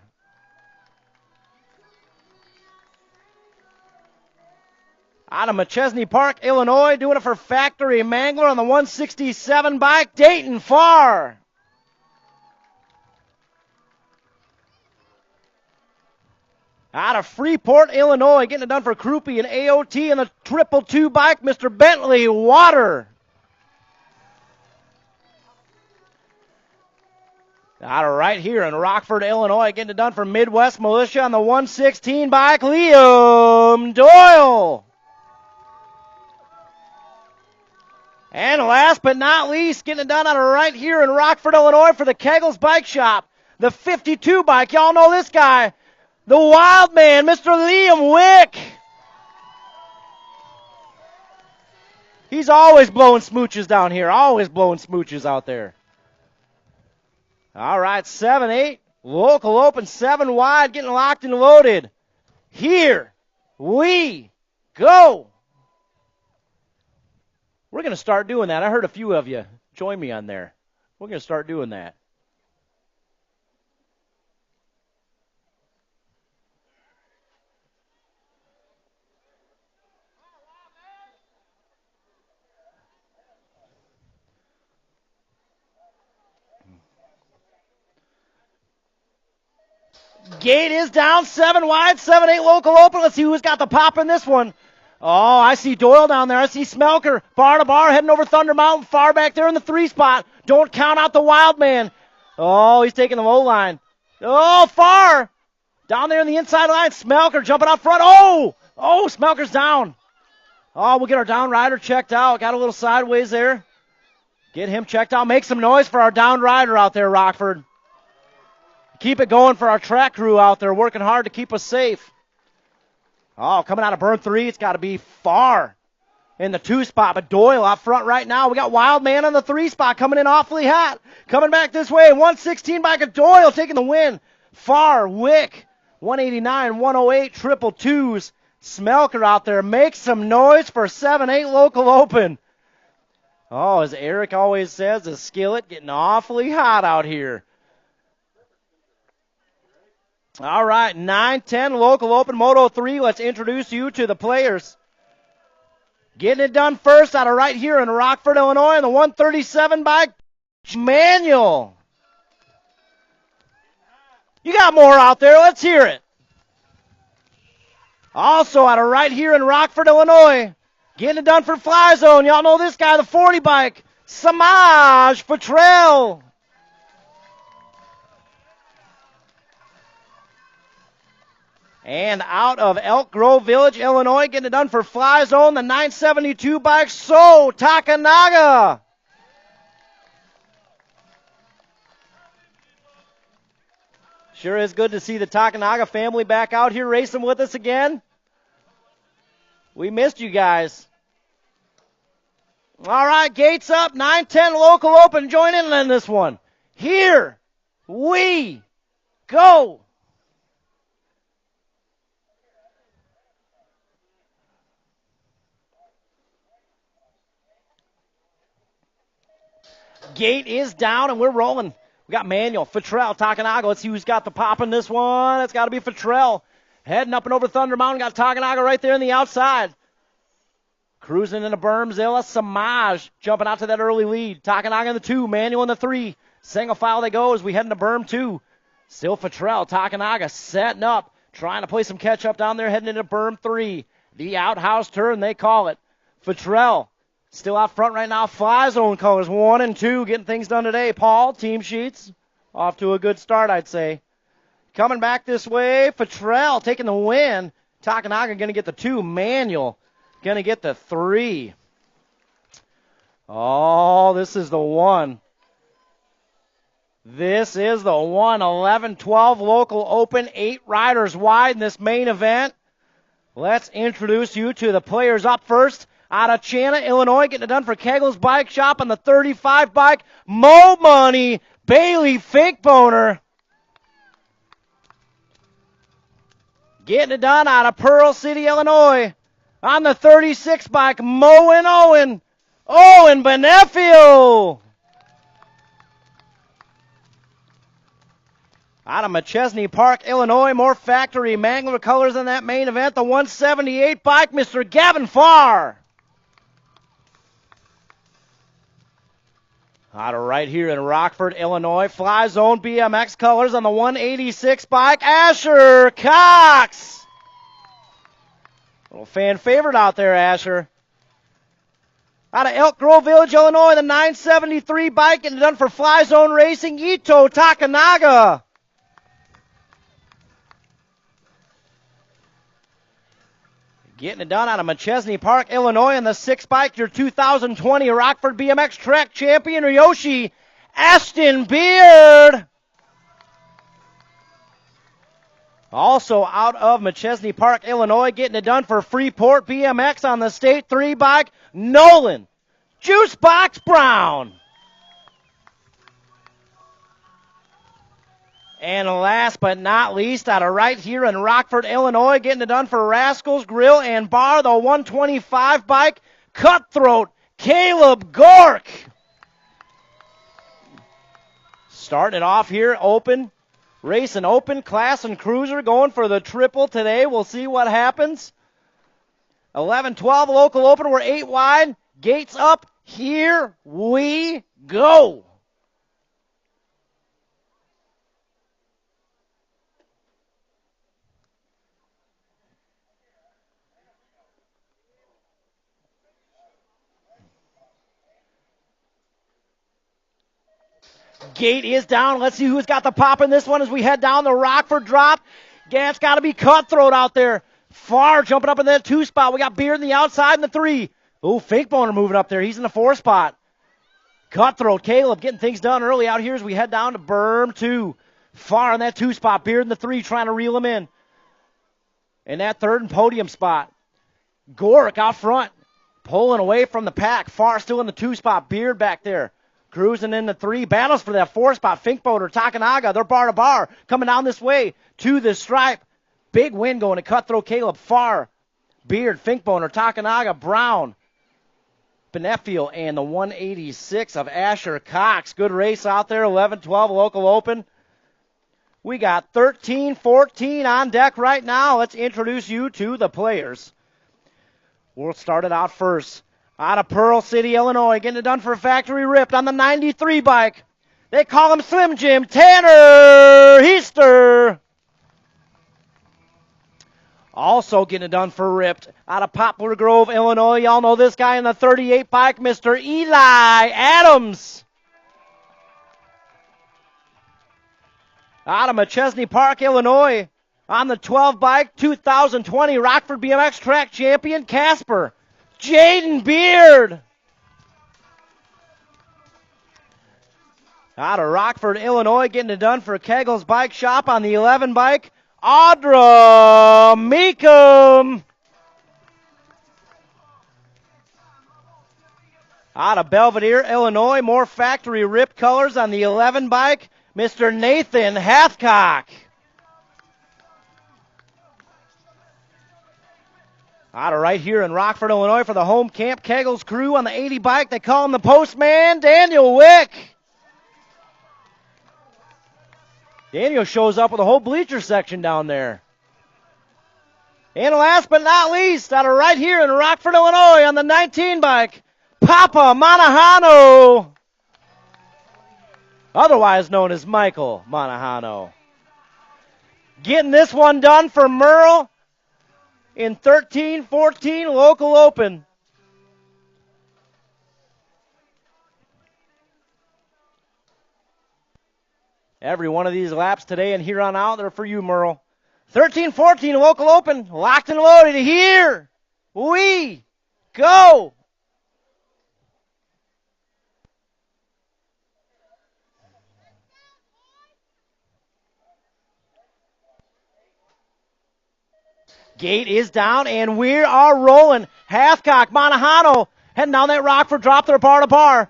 Out of McChesney Park, Illinois, doing it for Factory Mangler on the 167 bike, Dayton Farr. Out of Freeport, Illinois, getting it done for Krupe and AOT and the 222 bike, Mr. Bentley Water. Out of right here in Rockford, Illinois, getting it done for Midwest Militia on the 116 bike, Liam Doyle. And last but not least, getting it done out of right here in Rockford, Illinois for the Kegel's Bike Shop, the 52 bike. Y'all know this guy, the wild man, Mr. Liam Wick. He's always blowing smooches down here, always blowing smooches out there. All right, 7-8, local open, 7 wide, getting locked and loaded. Here we go. We're going to start doing that. I heard a few of you join me on there. We're going to start doing that. Gate is down, 7 wide, 7-8 local open. Let's see who's got the pop in this one. Oh, I see Doyle down there. I see Smelker, bar to bar, heading over Thunder Mountain, far back there in the 3 spot. Don't count out the wild man. Oh, he's taking the low line. Oh, far. Down there in the inside line, Smelker jumping out front. Oh, Smelker's down. Oh, we'll get our down rider checked out. Got a little sideways there. Get him checked out. Make some noise for our down rider out there, Rockford. Keep it going for our track crew out there, working hard to keep us safe. Oh, coming out of burn 3, it's got to be far in the 2 spot, but Doyle out front right now. We got Wild Man on the 3 spot coming in awfully hot. Coming back this way, 116 back of Doyle taking the win. Far, Wick, 189, 108, 222s. Smelker out there. Make some noise for 7-8 local open. Oh, as Eric always says, the skillet getting awfully hot out here. All right, 9-10 local open Moto 3. Let's introduce you to the players. Getting it done first out of right here in Rockford, Illinois, on the 137 bike, Manuel. You got more out there. Let's hear it. Also out of right here in Rockford, Illinois, getting it done for Fly Zone. Y'all know this guy, the 40 bike, Samaj Patrell. And out of Elk Grove Village, Illinois, getting it done for Fly Zone, the 972 bike, So Takanaga. Sure is good to see the Takanaga family back out here racing with us again. We missed you guys. All right, gates up, 9-10 local open. Join in on this one. Here we go. Gate is down, and we're rolling. We got Manuel, Futrell, Takanaga. Let's see who's got the pop in this one. It's got to be Futrell. Heading up and over Thunder Mountain. Got Takanaga right there in the outside. Cruising into Bermzilla. Samaj jumping out to that early lead. Takanaga in the 2. Manuel in the 3. Single file they go as we head into Berm 2. Still Futrell. Takanaga setting up. Trying to play some catch up down there. Heading into Berm 3. The outhouse turn, they call it. Futrell. Still out front right now. Fly zone colors 1 and 2. Getting things done today. Paul, team sheets. Off to a good start, I'd say. Coming back this way. Futrell taking the win. Takanaga going to get the 2. Manuel going to get the 3. Oh, this is the 1. This is the 1. 11-12 local open. 8 riders wide in this main event. Let's introduce you to the players up first. Out of Chana, Illinois, getting it done for Kegel's Bike Shop on the 35 bike. Mo Money, Bailey Finkboner. Getting it done out of Pearl City, Illinois. On the 36 bike, Mo and Owen. Owen Benefio. Out of McChesney Park, Illinois, more factory Mangler colors in that main event. The 178 bike, Mr. Gavin Farr. Out of right here in Rockford, Illinois, Fly Zone BMX colors on the 186 bike, Asher Cox. Little fan favorite out there, Asher. Out of Elk Grove Village, Illinois, the 973 bike, getting done for Fly Zone Racing, Ito Takanaga. Getting it done out of McChesney Park, Illinois, in the 6 bike, your 2020 Rockford BMX track champion, Ryoshi Ashton Beard. Also out of McChesney Park, Illinois, getting it done for Freeport BMX on the State 3 bike, Nolan Juicebox Brown. And last but not least, out of right here in Rockford, Illinois, getting it done for Rascals Grill and Bar, the 125 bike, Cutthroat Caleb Gork. Starting it off here, open, racing open, class and cruiser, going for the triple today. We'll see what happens. 11-12 local open, we're 8 wide, gates up, here we go. Gate is down. Let's see who's got the pop in this one as we head down the Rockford drop. Yeah, it's got to be Cutthroat out there. Far jumping up in that 2 spot. We got Beard in the outside in the 3. Oh, Fakeboner moving up there. He's in the 4 spot. Cutthroat, Caleb getting things done early out here as we head down to Berm 2. Far in that 2 spot. Beard in the 3 trying to reel him in. In that 3rd and podium spot. Gork out front. Pulling away from the pack. Far still in the 2 spot. Beard back there. Cruising in the 3, battles for that 4 spot. Finkboner, Takanaga, they're bar to bar. Coming down this way to the stripe. Big win going to Cutthroat, Caleb, Farr, Beard, Finkboner, Takanaga, Brown, Benefio, and the 186 of Asher Cox. Good race out there, 11-12 local open. We got 13-14 on deck right now. Let's introduce you to the players. We'll start it out first. Out of Pearl City, Illinois, getting it done for Factory Ripped on the 93 bike. They call him Slim Jim, Tanner Heaster. Also getting it done for Ripped out of Poplar Grove, Illinois. Y'all know this guy in the 38 bike, Mr. Eli Adams. Out of McChesney Park, Illinois, on the 12 bike, 2020 Rockford BMX track champion, Casper Jaden Beard. Out of Rockford, Illinois, getting it done for Kegel's Bike Shop on the 11 bike, Audra Meekum. Out of Belvedere, Illinois, more factory rip colors on the 11 bike, Mr. Nathan Hathcock. Out of right here in Rockford, Illinois, for the home camp Kegel's crew on the 80 bike, they call him the Postman, Daniel Wick. Daniel shows up with a whole bleacher section down there. And last but not least, out of right here in Rockford, Illinois, on the 19 bike, Papa Manahano, otherwise known as Michael Manahano. Getting this one done for Merle in 13-14 local open. Every one of these laps today and here on out, they're for you, Merle. 13-14 local open, locked and loaded. Here we go. Gate is down, and we are rolling. Hathcock, Manahano, heading down that Rockford, drop their bar to bar.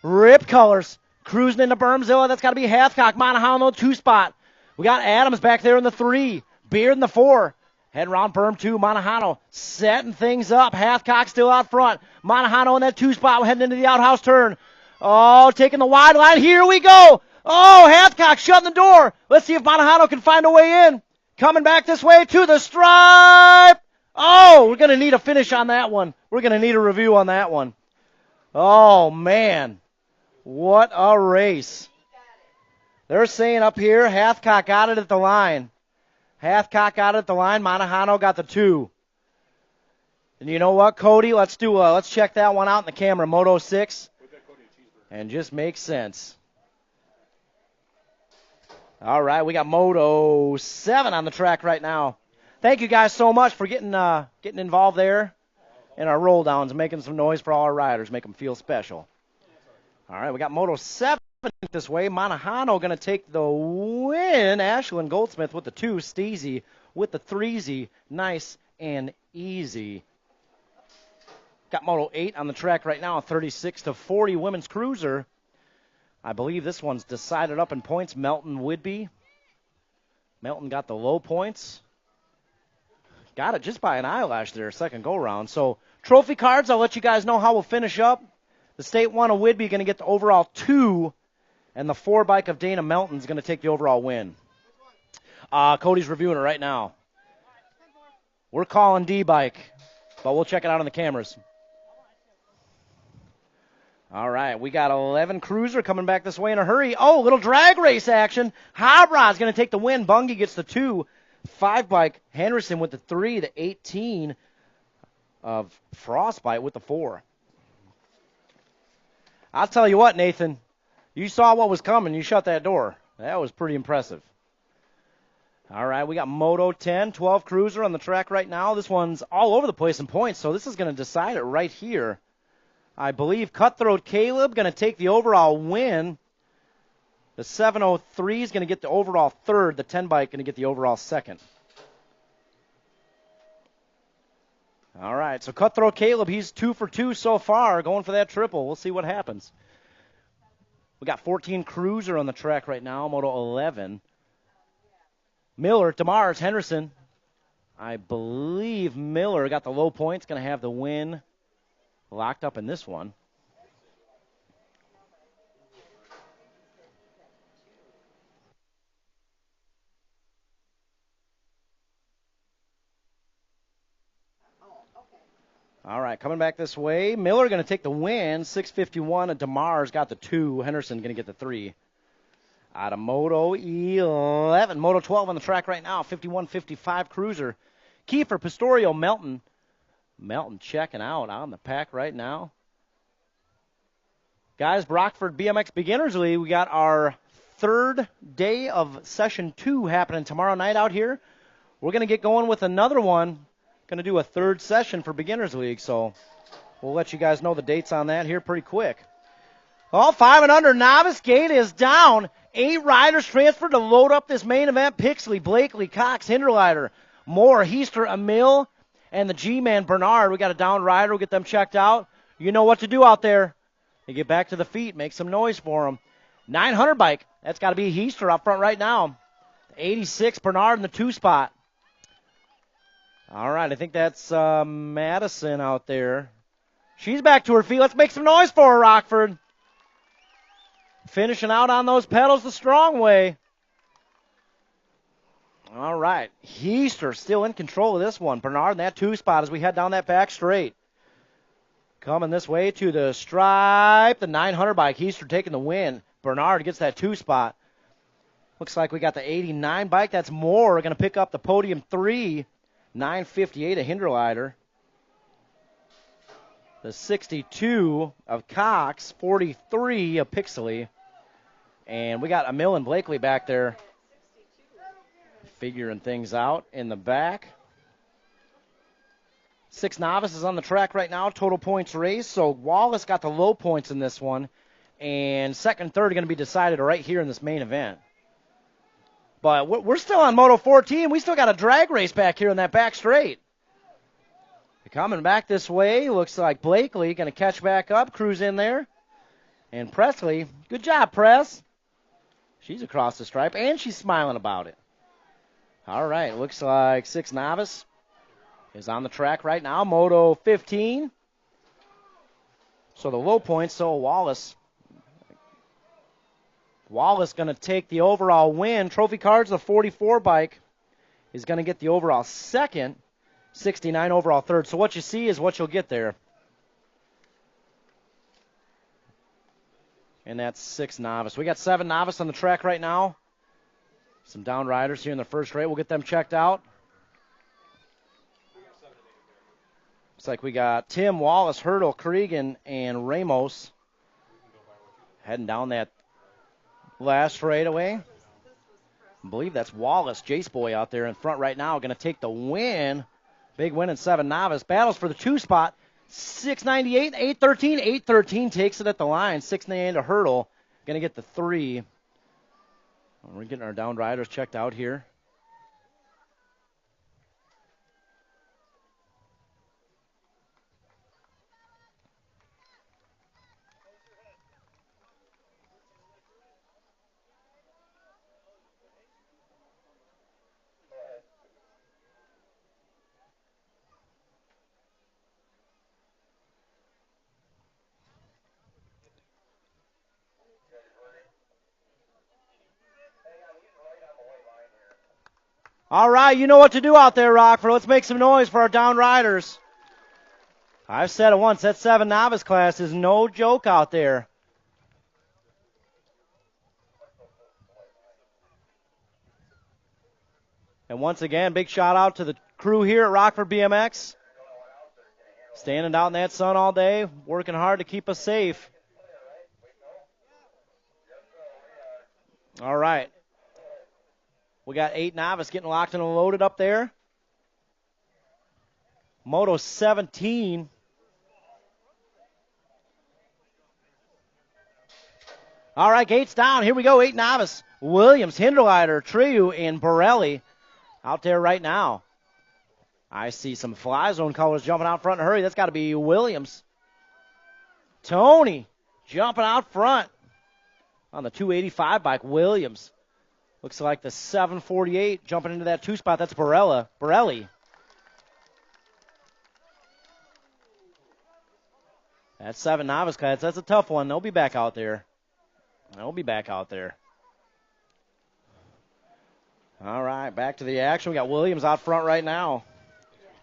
Rip colors. Cruising into Bermzilla. That's got to be Hathcock. Manahano, 2 spot. We got Adams back there in the 3. Beard in the 4. Heading around Berm 2. Manahano setting things up. Hathcock still out front. Manahano in that 2 spot. Heading into the outhouse turn. Oh, taking the wide line. Here we go. Oh, Hathcock shutting the door. Let's see if Manahano can find a way in. Coming back this way to the stripe. Oh, we're going to need a finish on that one. We're going to need a review on that one. Oh, man. What a race. They're saying up here, Hathcock got it at the line. Hathcock got it at the line. Manahano got the 2. And you know what, Cody? Let's check that one out in the camera. Moto 6. And just makes sense. All right, we got Moto 7 on the track right now. Thank you guys so much for getting involved there in our roll downs, making some noise for all our riders, make them feel special. All right, we got Moto 7 this way. Manahano going to take the win. Ashlyn Goldsmith with the 2. Steezy with the 3Z. Nice and easy. Got Moto 8 on the track right now, 36-40 women's cruiser. I believe this one's decided up in points. Melton Whidbey. Melton got the low points. Got it just by an eyelash there, second go-round. So trophy cards, I'll let you guys know how we'll finish up. The state one of Whidbey going to get the overall 2, and the 4 bike of Dana Melton's going to take the overall win. Cody's reviewing it right now. We're calling D-bike, but we'll check it out on the cameras. All right, we got 11 cruiser coming back this way in a hurry. Oh, little drag race action. Hobrod's going to take the win. Bungie gets the 2. 5 bike. Henderson with the 3. The 18 of Frostbite with the 4. I'll tell you what, Nathan. You saw what was coming. You shut that door. That was pretty impressive. All right, we got Moto 10, 12 cruiser on the track right now. This one's all over the place in points, so this is going to decide it right here. I believe Cutthroat Caleb going to take the overall win. The 703 is going to get the overall 3rd. The 10 bike going to get the overall 2nd. All right, so Cutthroat Caleb, he's 2 for 2 so far, going for that triple. We'll see what happens. We got 14 cruiser on the track right now, Moto 11. Miller, DeMars, Henderson. I believe Miller got the low points, going to have the win locked up in this one. All right, coming back this way. Miller going to take the win. 651. And DeMars got the 2. Henderson going to get the 3. Out of Moto 11. Moto 12 on the track right now. 51-55 cruiser. Kiefer, Pistorio, Melton. Melton checking out on the pack right now. Guys, Rockford BMX Beginners League, we got our 3rd day of session 2 happening tomorrow night out here. We're going to get going with another one. Going to do a 3rd session for Beginners League, so we'll let you guys know the dates on that here pretty quick. All 5 and under novice gate is down. 8 riders transferred to load up this main event. Pixley, Blakely, Cox, Hinderleiter, Moore, Heister, Emil, and the G-Man, Bernard. We got a down rider. We'll get them checked out. You know what to do out there. They get back to the feet. Make some noise for them. 900 bike. That's got to be Heister up front right now. 86, Bernard in the 2 spot. All right, I think that's Madison out there. She's back to her feet. Let's make some noise for her, Rockford. Finishing out on those pedals the strong way. All right, Heister still in control of this one. Bernard in that 2 spot as we head down that back straight. Coming this way to the stripe, the 900 bike. Heister taking the win. Bernard gets that 2 spot. Looks like we got the 89 bike. That's Moore going to pick up the podium 3. 958 a Hinderleiter. The 62 of Cox. 43 of Pixley. And we got Emil and Blakely back there figuring things out in the back. 6 novices on the track right now. Total points race. So Wallace got the low points in this one. And second and third are going to be decided right here in this main event. But we're still on Moto 14. We still got a drag race back here in that back straight. Coming back this way, looks like Blakely going to catch back up, cruise in there. And Presley, good job, Press. She's across the stripe, and she's smiling about it. All right, looks like 6 novice is on the track right now, Moto 15. So the low points, so Wallace. Wallace going to take the overall win. Trophy cards, the 44 bike is going to get the overall second, 69 overall third. So what you see is what you'll get there. And that's 6 novice. We got 7 novice on the track right now. Some down riders here in the first rate. We'll get them checked out. Looks like we got Tim, Wallace, Hurdle, Cregan, and Ramos heading down that last straightaway. I believe that's Wallace, Jace Boy out there in front right now, going to take the win. Big win in 7 novice. Battles for the 2 spot. 698, 813. 813 takes it at the line. 698 to Hurdle. Going to get the 3. We're getting our down riders checked out here. All right, you know what to do out there, Rockford. Let's make some noise for our down riders. I've said it once, that 7 novice class is no joke out there. And once again, big shout out to the crew here at Rockford BMX. Standing out in that sun all day, working hard to keep us safe. All right. We got 8 novice getting locked and loaded up there. Moto 17. All right, gates down. Here we go, 8 novice. Williams, Hinderleiter, Triu, and Borelli out there right now. I see some Fly Zone colors jumping out front in a hurry. That's got to be Williams. Tony jumping out front on the 285 bike, Williams. Looks like the 748 jumping into that 2 spot. That's Borelli. That 7 novice class, that's a tough one. They'll be back out there. All right, back to the action. We got Williams out front right now.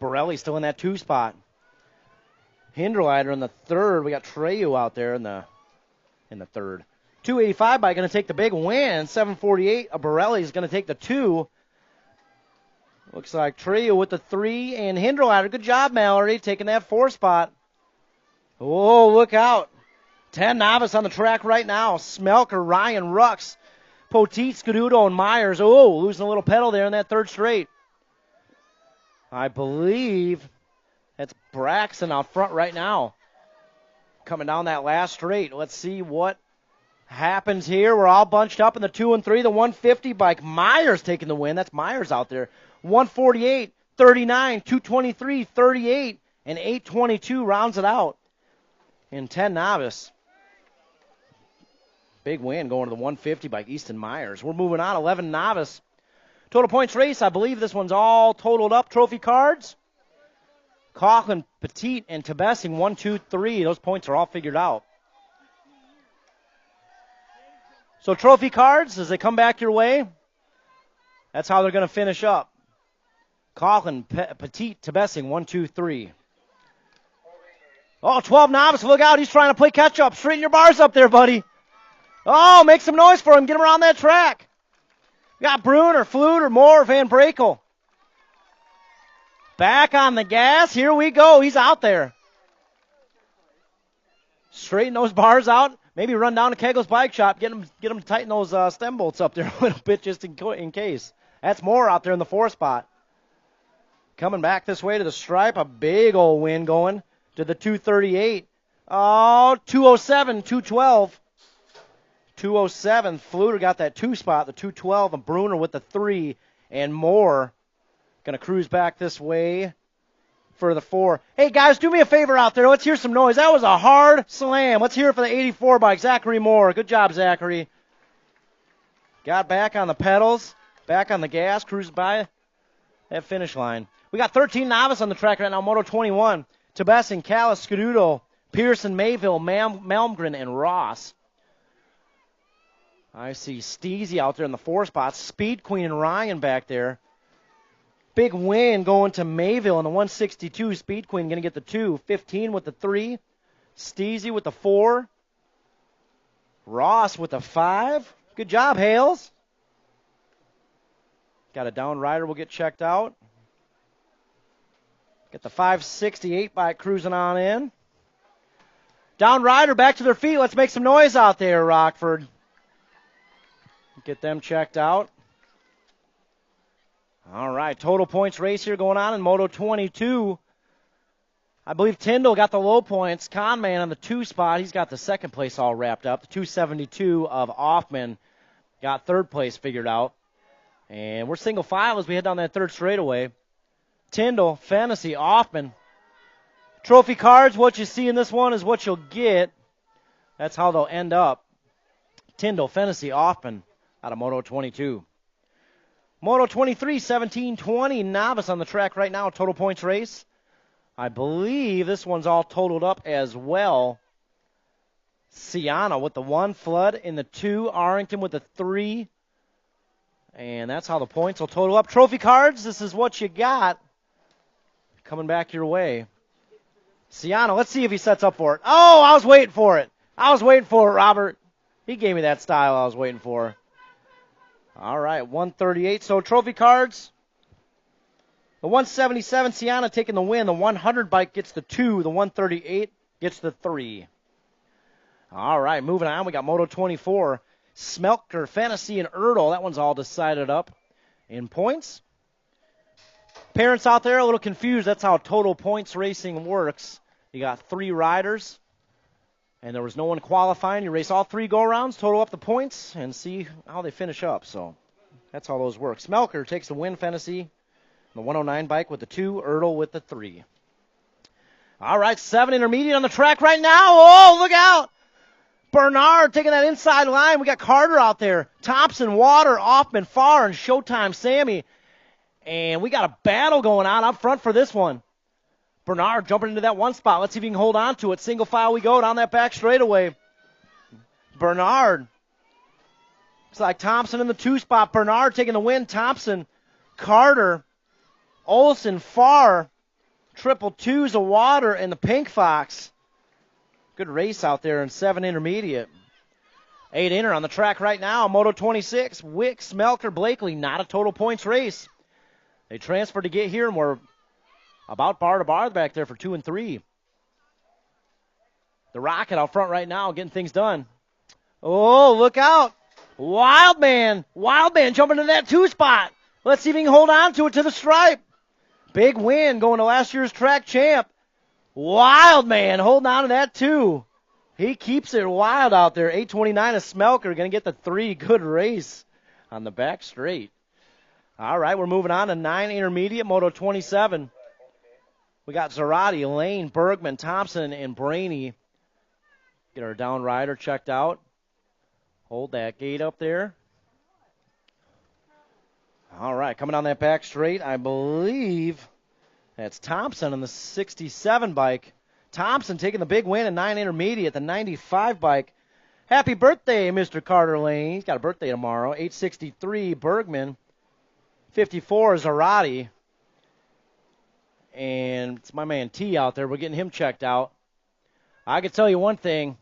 Borelli still in that 2 spot. Hinderleiter in the 3rd. We got Treyu out there in the 3rd. 285 bike going to take the big win. 748. Borelli is going to take the 2. Looks like Treyu with the 3 and Hinderleiter. Good job, Mallory, taking that 4 spot. Oh, look out. 10 novice on the track right now. Smelker, Ryan, Rux, Poteet, Scuduto, and Myers. Oh, losing a little pedal there in that 3rd straight. I believe that's Braxton out front right now. coming down that last straight. Let's see what happens here. We're all bunched up in the 2 and 3. The 150 bike. Myers taking the win. That's Myers out there. 148, 39, 223, 38, and 822 rounds it out. In 10 novice. Big win going to the 150 by Easton Myers. We're moving on. 11 novice. Total points race. I believe this one's all totaled up. Trophy cards. Coughlin, Petit, and Tebessing, 1, 2, 3. Those points are all figured out. So trophy cards, as they come back your way, that's how they're going to finish up. Coughlin, Petit, Tebessing, 1, 2, 3. Oh, 12 novice, look out. He's trying to play catch-up. Straighten your bars up there, buddy. Oh, make some noise for him. Get him around that track. Got Bruner, Fluter, Moore, Van Brakel. Back on the gas. Here we go. He's out there. Straighten those bars out. Maybe run down to Kegel's bike shop. Get him to tighten those stem bolts up there a little bit just in case. That's Moore out there in the 4 spot. Coming back this way to the stripe. A big old win going to the 238. Oh, 207, 212. 207. Fluter got that 2 spot, the 212, and Bruner with the 3, and Moore going to cruise back this way for the 4. Hey, guys, do me a favor out there. Let's hear some noise. That was a hard slam. Let's hear it for the 84 bike, Zachary Moore. Good job, Zachary. Got back on the pedals, back on the gas, cruised by that finish line. We got 13 novice on the track right now, Moto 21. Tebessing, Callis, Scuduto, Pearson, Mayville, Malmgren, and Ross. I see Steezy out there in the 4 spots. Speed Queen and Ryan back there. Big win going to Mayville in the 162. Speed Queen going to get the 2. 15 with the 3. Steezy with the 4. Ross with the 5. Good job, Hales. Got a down rider will get checked out. Get the 568 bike cruising on in. Down rider back to their feet. Let's make some noise out there, Rockford. Get them checked out. All right, total points race here going on in Moto 22. I believe Tyndall got the low points. Conman on the 2 spot. He's got the 2nd place all wrapped up. The 272 of Offman got 3rd place figured out. And we're single file as we head down that 3rd straightaway. Tyndall, Fennessy, Offman. Trophy cards, what you see in this one is what you'll get. That's how they'll end up. Tyndall, Fennessy, Offman out of Moto 22. Moto 23, 17-20, novice on the track right now, total points race. I believe this one's all totaled up as well. Siana with the 1, Flood in the 2, Arrington with the 3. And that's how the points will total up. Trophy cards, this is what you got. Coming back your way. Siana, let's see if he sets up for it. Oh, I was waiting for it. Robert. He gave me that style I was waiting for. All right, 138. So trophy cards. The 177, Siana taking the win. The 100 bike gets the 2. The 138 gets the 3. All right, moving on. We got Moto 24. Smelker, Fantasy, and Erdl. That one's all decided up in points. Parents out there a little confused. That's how total points racing works. You got 3 riders, and there was no one qualifying. You race all 3 go-arounds, total up the points, and see how they finish up. So that's how those work. Smelker takes the win, Fantasy. The 109 bike with the 2, Erdl with the 3. All right, 7 intermediate on the track right now. Oh, look out. Bernard taking that inside line. We got Carter out there. Thompson, Water, Offman, Farr, and Showtime Sammy. And we got a battle going on up front for this one. Bernard jumping into that 1 spot. Let's see if he can hold on to it. Single file we go down that back straightaway. Bernard. Looks like Thompson in the 2 spot. Bernard taking the win. Thompson, Carter, Olson, Farr, triple 2s of Water, and the Pink Fox. Good race out there in 7 intermediate. 8 inner on the track right now. Moto 26. Wick, Smelker, Blakely. Not a total points race. They transferred to get here, and we're about bar to bar back there for 2 and 3. The Rocket out front right now getting things done. Oh, look out. Wildman jumping into that 2 spot. Let's see if he can hold on to it to the stripe. Big win going to last year's track champ. Wildman holding on to that 2. He keeps it wild out there. 8:29 is Smelker. Going to get the 3. Good race on the back straight. All right, we're moving on to 9 intermediate, Moto 27. We got Zarate, Lane, Bergman, Thompson, and Brainy. Get our down rider checked out. Hold that gate up there. All right, coming down that back straight, I believe that's Thompson on the 67 bike. Thompson taking the big win in 9 intermediate, the 95 bike. Happy birthday, Mr. Carter Lane. He's got a birthday tomorrow. 863, Bergman. 54, Zarate. And it's my man T out there. We're getting him checked out. I can tell you one thing.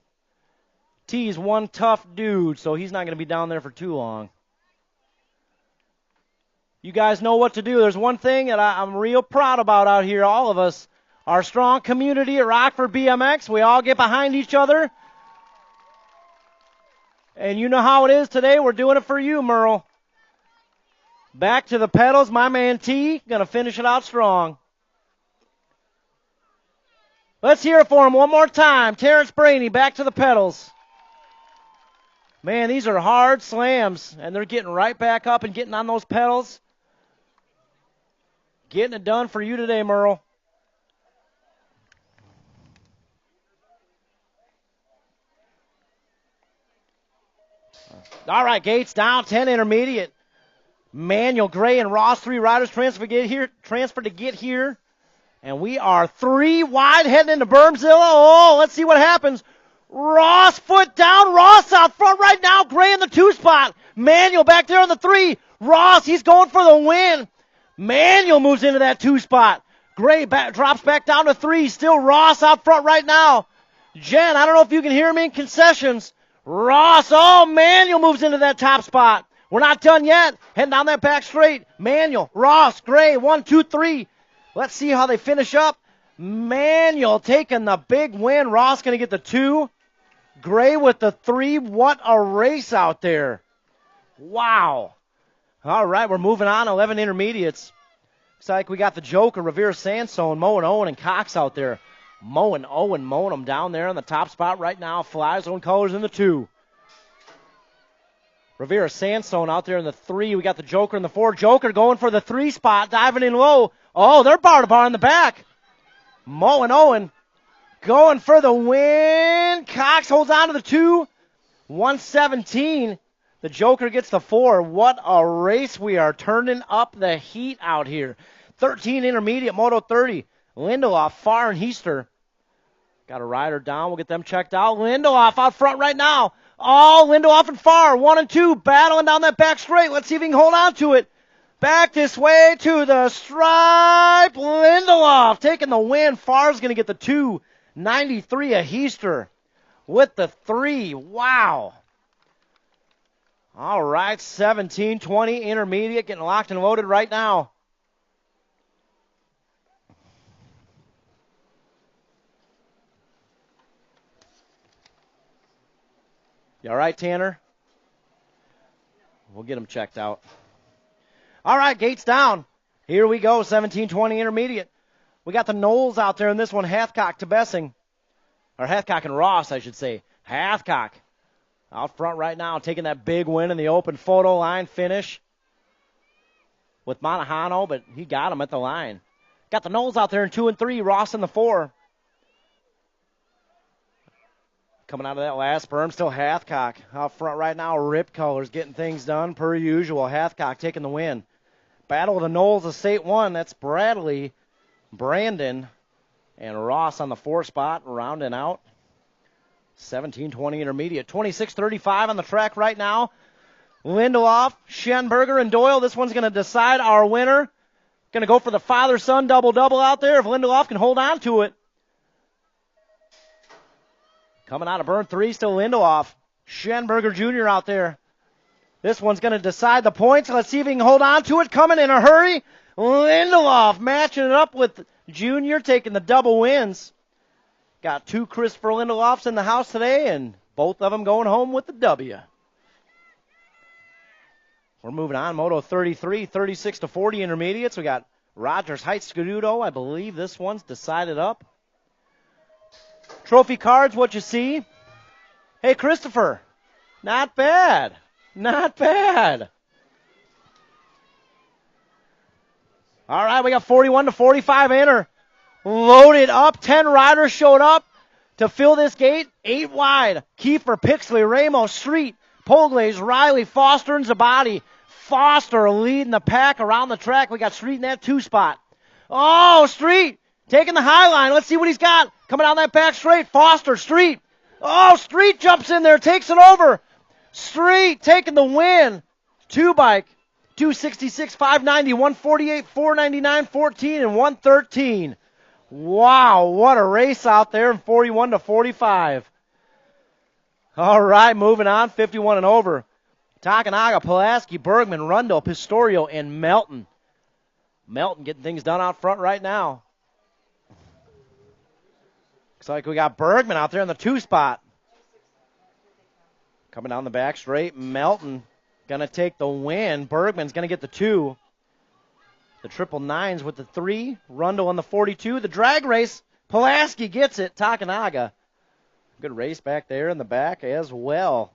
T's one tough dude, so he's not going to be down there for too long. You guys know what to do. There's one thing that I'm real proud about out here, all of us. Our strong community at Rockford BMX. We all get behind each other. And you know how it is today. We're doing it for you, Merle. Back to the pedals. My man T, going to finish it out strong. Let's hear it for him one more time. Terrence Brainy, back to the pedals. Man, these are hard slams, and they're getting right back up and getting on those pedals. Getting it done for you today, Merle. All right, gates down, 10 intermediate. Manuel, Gray, and Ross, 3 riders transfer to get here. And we are 3 wide heading into Bermzilla. Oh, let's see what happens. Ross, foot down. Ross out front right now. Gray in the 2 spot. Manuel back there on the 3. Ross, he's going for the win. Manuel moves into that 2 spot. Gray drops back down to 3. Still Ross out front right now. Jen, I don't know if you can hear me in concessions. Ross, oh, Manuel moves into that top spot. We're not done yet. Heading down that back straight. Manuel, Ross, Gray, 1, 2, 3. Let's see how they finish up. Manuel taking the big win. Ross going to get the 2. Gray with the 3. What a race out there. Wow. All right, we're moving on. 11 intermediates. Looks like we got the Joker, Revere Sansone, Moen Owen, and Cox out there. Moen Owen mowing them down there in the top spot right now. Flies own colors in the 2. Revere Sansone out there in the 3. We got the Joker in the 4. Joker going for the 3 spot, diving in low. Oh, they're bar to bar in the back. Moen Owen going for the win. Cox holds on to the 2. 117. The Joker gets the 4. What a race. We are turning up the heat out here. 13 intermediate, Moto 30. Lindelof, Farr, and Heister. Got a rider down. We'll get them checked out. Lindelof out front right now. Oh, Lindelof and Farr, 1 and 2, battling down that back straight. Let's see if he can hold on to it. Back this way to the stripe. Lindelof taking the win. Farr's going to get the 2. 93 of Heister with the 3. Wow. All right, 17-20 intermediate, getting locked and loaded right now. You all right, Tanner? We'll get him checked out. All right, gates down. Here we go, 17-20 intermediate. We got the Knowles out there in this one, Hathcock to Bessing. Or Hathcock and Ross, I should say. Hathcock out front right now, taking that big win in the open photo line finish with Monahano, but he got him at the line. Got the Knowles out there in 2 and 3, Ross in the 4. Coming out of that last berm, still Hathcock out front right now. Rip Colors getting things done per usual. Hathcock taking the win. Battle of the Knowles of State 1. That's Bradley, Brandon, and Ross on the 4 spot, rounding out. 17-20 intermediate. 26-35 on the track right now. Lindelof, Schenberger, and Doyle. This one's going to decide our winner. Going to go for the father-son double-double out there if Lindelof can hold on to it. Coming out of burn 3, still Lindelof. Schenberger Jr. out there. This one's going to decide the points. Let's see if he can hold on to it. Coming in a hurry. Lindelof matching it up with Jr. taking the double wins. Got 2 Christopher Lindelofs in the house today, and both of them going home with the W. We're moving on. Moto 33, 36-40 intermediates. We got Rogers Heights Scududo. I believe this one's decided up. Trophy cards, what you see. Hey, Christopher, not bad. Not bad. All right, we got 41 to 45 enter. Loaded up. 10 riders showed up to fill this gate. 8 wide. Kiefer, Pixley, Ramos, Street, Poglaze, Riley, Foster, and Zabadi. Foster leading the pack around the track. We got Street in that 2 spot. Oh, Street taking the high line. Let's see what he's got. Coming down that back straight. Foster, Street. Oh, Street jumps in there, takes it over. Street taking the win. 2 bike. 266, 590, 148, 499, 14, and 113. Wow, what a race out there in 41 to 45. All right, moving on, 51 and over. Takanaga, Pulaski, Bergman, Rundle, Pistorio, and Melton. Melton getting things done out front right now. Looks like we got Bergman out there in the 2 spot. Coming down the back straight, Melton going to take the win. Bergman's going to get the 2. The 999s with the 3. Rundle on the 42. The drag race, Pulaski gets it. Takanaga. Good race back there in the back as well.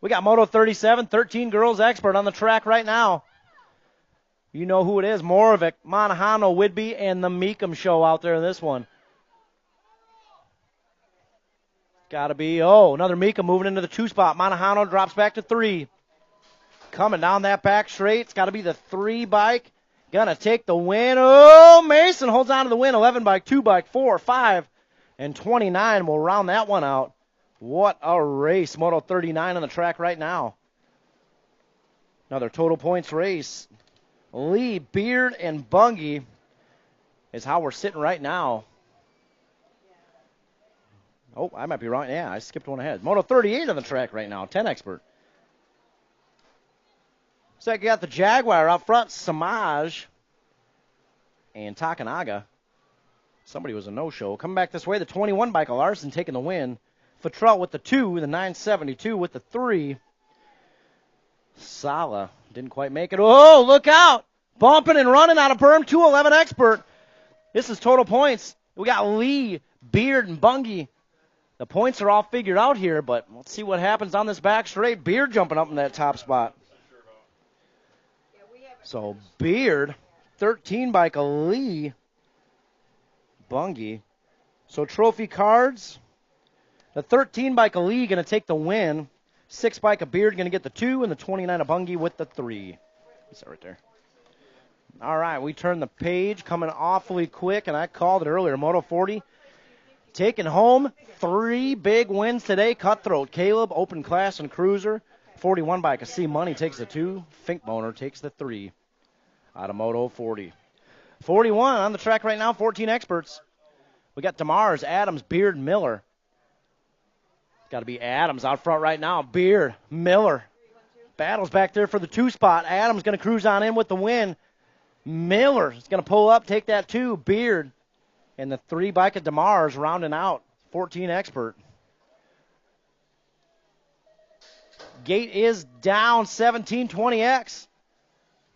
We got Moto 37, 13 girls expert on the track right now. You know who it is. Moravik, Monahano, Whidbey, and the Meekum show out there in this one. Got to be, another Meekum moving into the 2 spot. Monahano drops back to 3. Coming down that back straight. It's got to be the 3 bike. Gonna take the win. Oh, Mason holds on to the win. 11 bike, 2 bike, 4, 5, and 29 will round that one out. What a race. Moto 39 on the track right now. Another total points race. Lee, Beard, and Bungie is how we're sitting right now. Oh, I might be wrong. Yeah, I skipped one ahead. Moto 38 on the track right now. 10 expert. So you got the Jaguar out front, Samaj and Takanaga. Somebody was a no-show. Coming back this way, the 21 bike, Larson taking the win. Fattrell with the 2, the 972 with the 3. Sala didn't quite make it. Oh, look out! Bumping and running out of berm, 211 expert. This is total points. We got Lee, Beard, and Bungie. The points are all figured out here, but let's see what happens on this back straight. Beard jumping up in that top spot. So Beard, 13 bike Lee, Bungie. So trophy cards. The 13 bike Lee going to take the win. 6 bike of Beard going to get the 2, and the 29 of Bungie with the 3. Is that right there? All right, we turn the page, coming awfully quick, and I called it earlier. Moto 40 taking home 3 big wins today. Cutthroat, Caleb, Open Class, and Cruiser. 41 bike of C Money takes the 2. Fink Boner takes the 3 out of Moto 40. 41 on the track right now, 14 experts. We got Demars, Adams, Beard, Miller. Got to be Adams out front right now. Beard, Miller. Battles back there for the 2 spot. Adams going to cruise on in with the win. Miller is going to pull up, take that 2. Beard. And the 3 bike of Demars rounding out. 14 expert. Gate is down 1720X.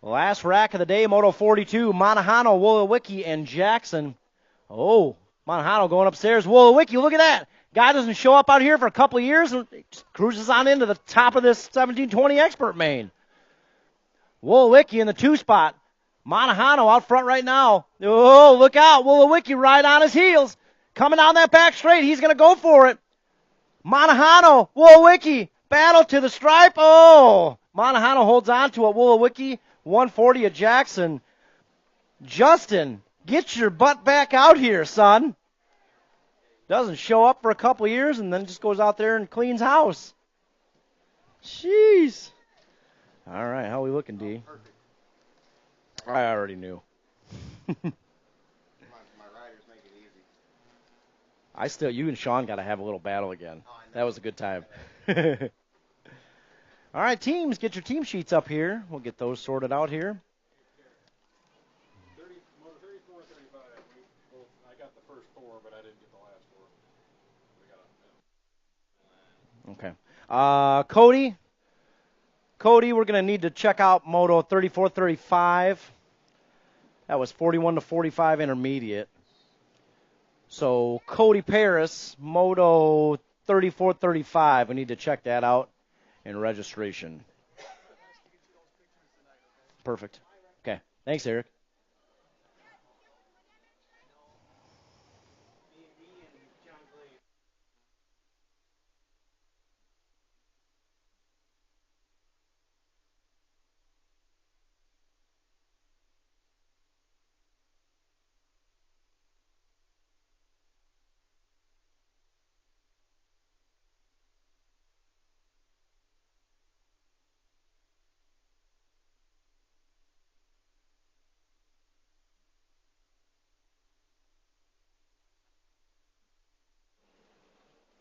Last rack of the day, Moto 42. Monahano, Wolowicki, and Jackson. Oh, Monahano going upstairs. Wolowicki, look at that. Guy doesn't show up out here for a couple of years and cruises on into the top of this 1720 expert main. Wolowicki in the 2 spot. Monahano out front right now. Oh, look out. Wolowicki right on his heels. Coming down that back straight. He's going to go for it. Monahano, Wolowicki, battle to the stripe. Oh, Monahano holds on to it. Wolowicki, 140 of Jackson. Justin, get your butt back out here, son. Doesn't show up for a couple years and then just goes out there and cleans house. Jeez. All right, how we looking, D? I already knew. My riders make it easy. You and Sean got to have a little battle again. That was a good time. All right, teams, get your team sheets up here. We'll get those sorted out here. 34, 35. I got the first 4, but I didn't get the last 4. Okay. Cody, we're going to need to check out Moto 34, 35. That was 41 to 45 intermediate. So Cody Paris, Moto 34-35. We need to check that out in registration. Perfect. Okay. Thanks, Eric.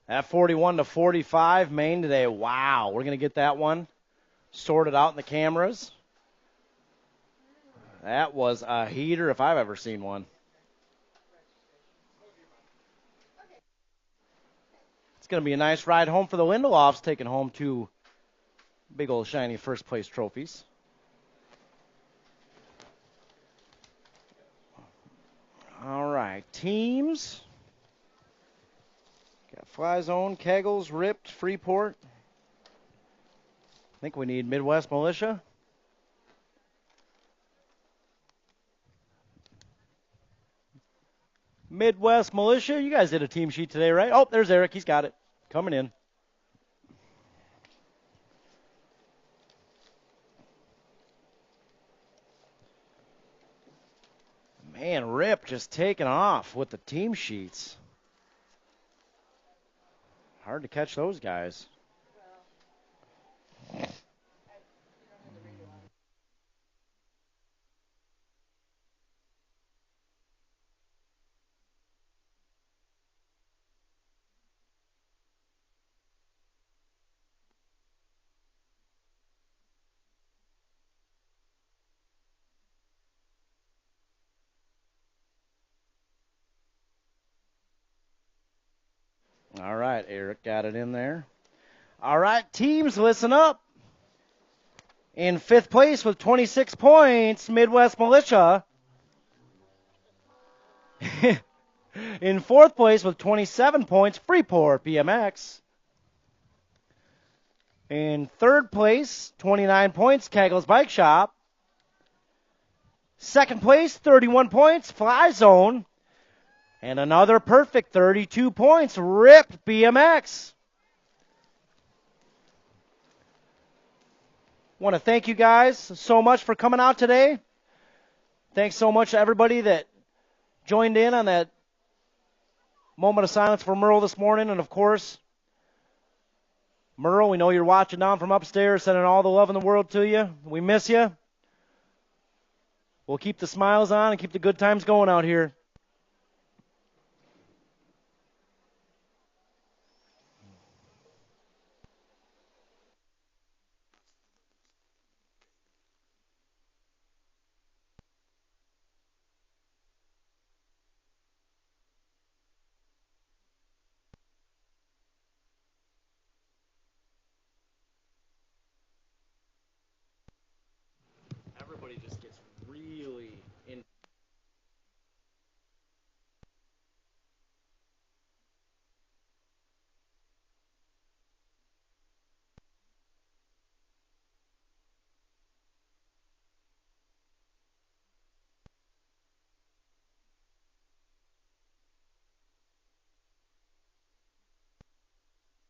At 41-45, Maine today. Wow, we're going to get that one sorted out in the cameras. That was a heater if I've ever seen one. It's going to be a nice ride home for the Lindelofs, taking home 2 big old shiny first place trophies. All right, teams. Got Fly Zone, Kegels, Ripped, Freeport. I think we need Midwest Militia. Midwest Militia, you guys did a team sheet today, right? Oh, there's Eric. He's got it. Coming in. Man, Rip just taking off with the team sheets. Hard to catch those guys. All right, Eric got it in there. All right, teams, listen up. In 5th place with 26 points, Midwest Militia. In 4th place with 27 points, Freeport BMX. In 3rd place, 29 points, Kegels Bike Shop. 2nd place, 31 points, Fly Zone. And another perfect 32 points, Ripped BMX. Want to thank you guys so much for coming out today. Thanks so much to everybody that joined in on that moment of silence for Merle this morning. And, of course, Merle, we know you're watching down from upstairs, sending all the love in the world to you. We miss you. We'll keep the smiles on and keep the good times going out here.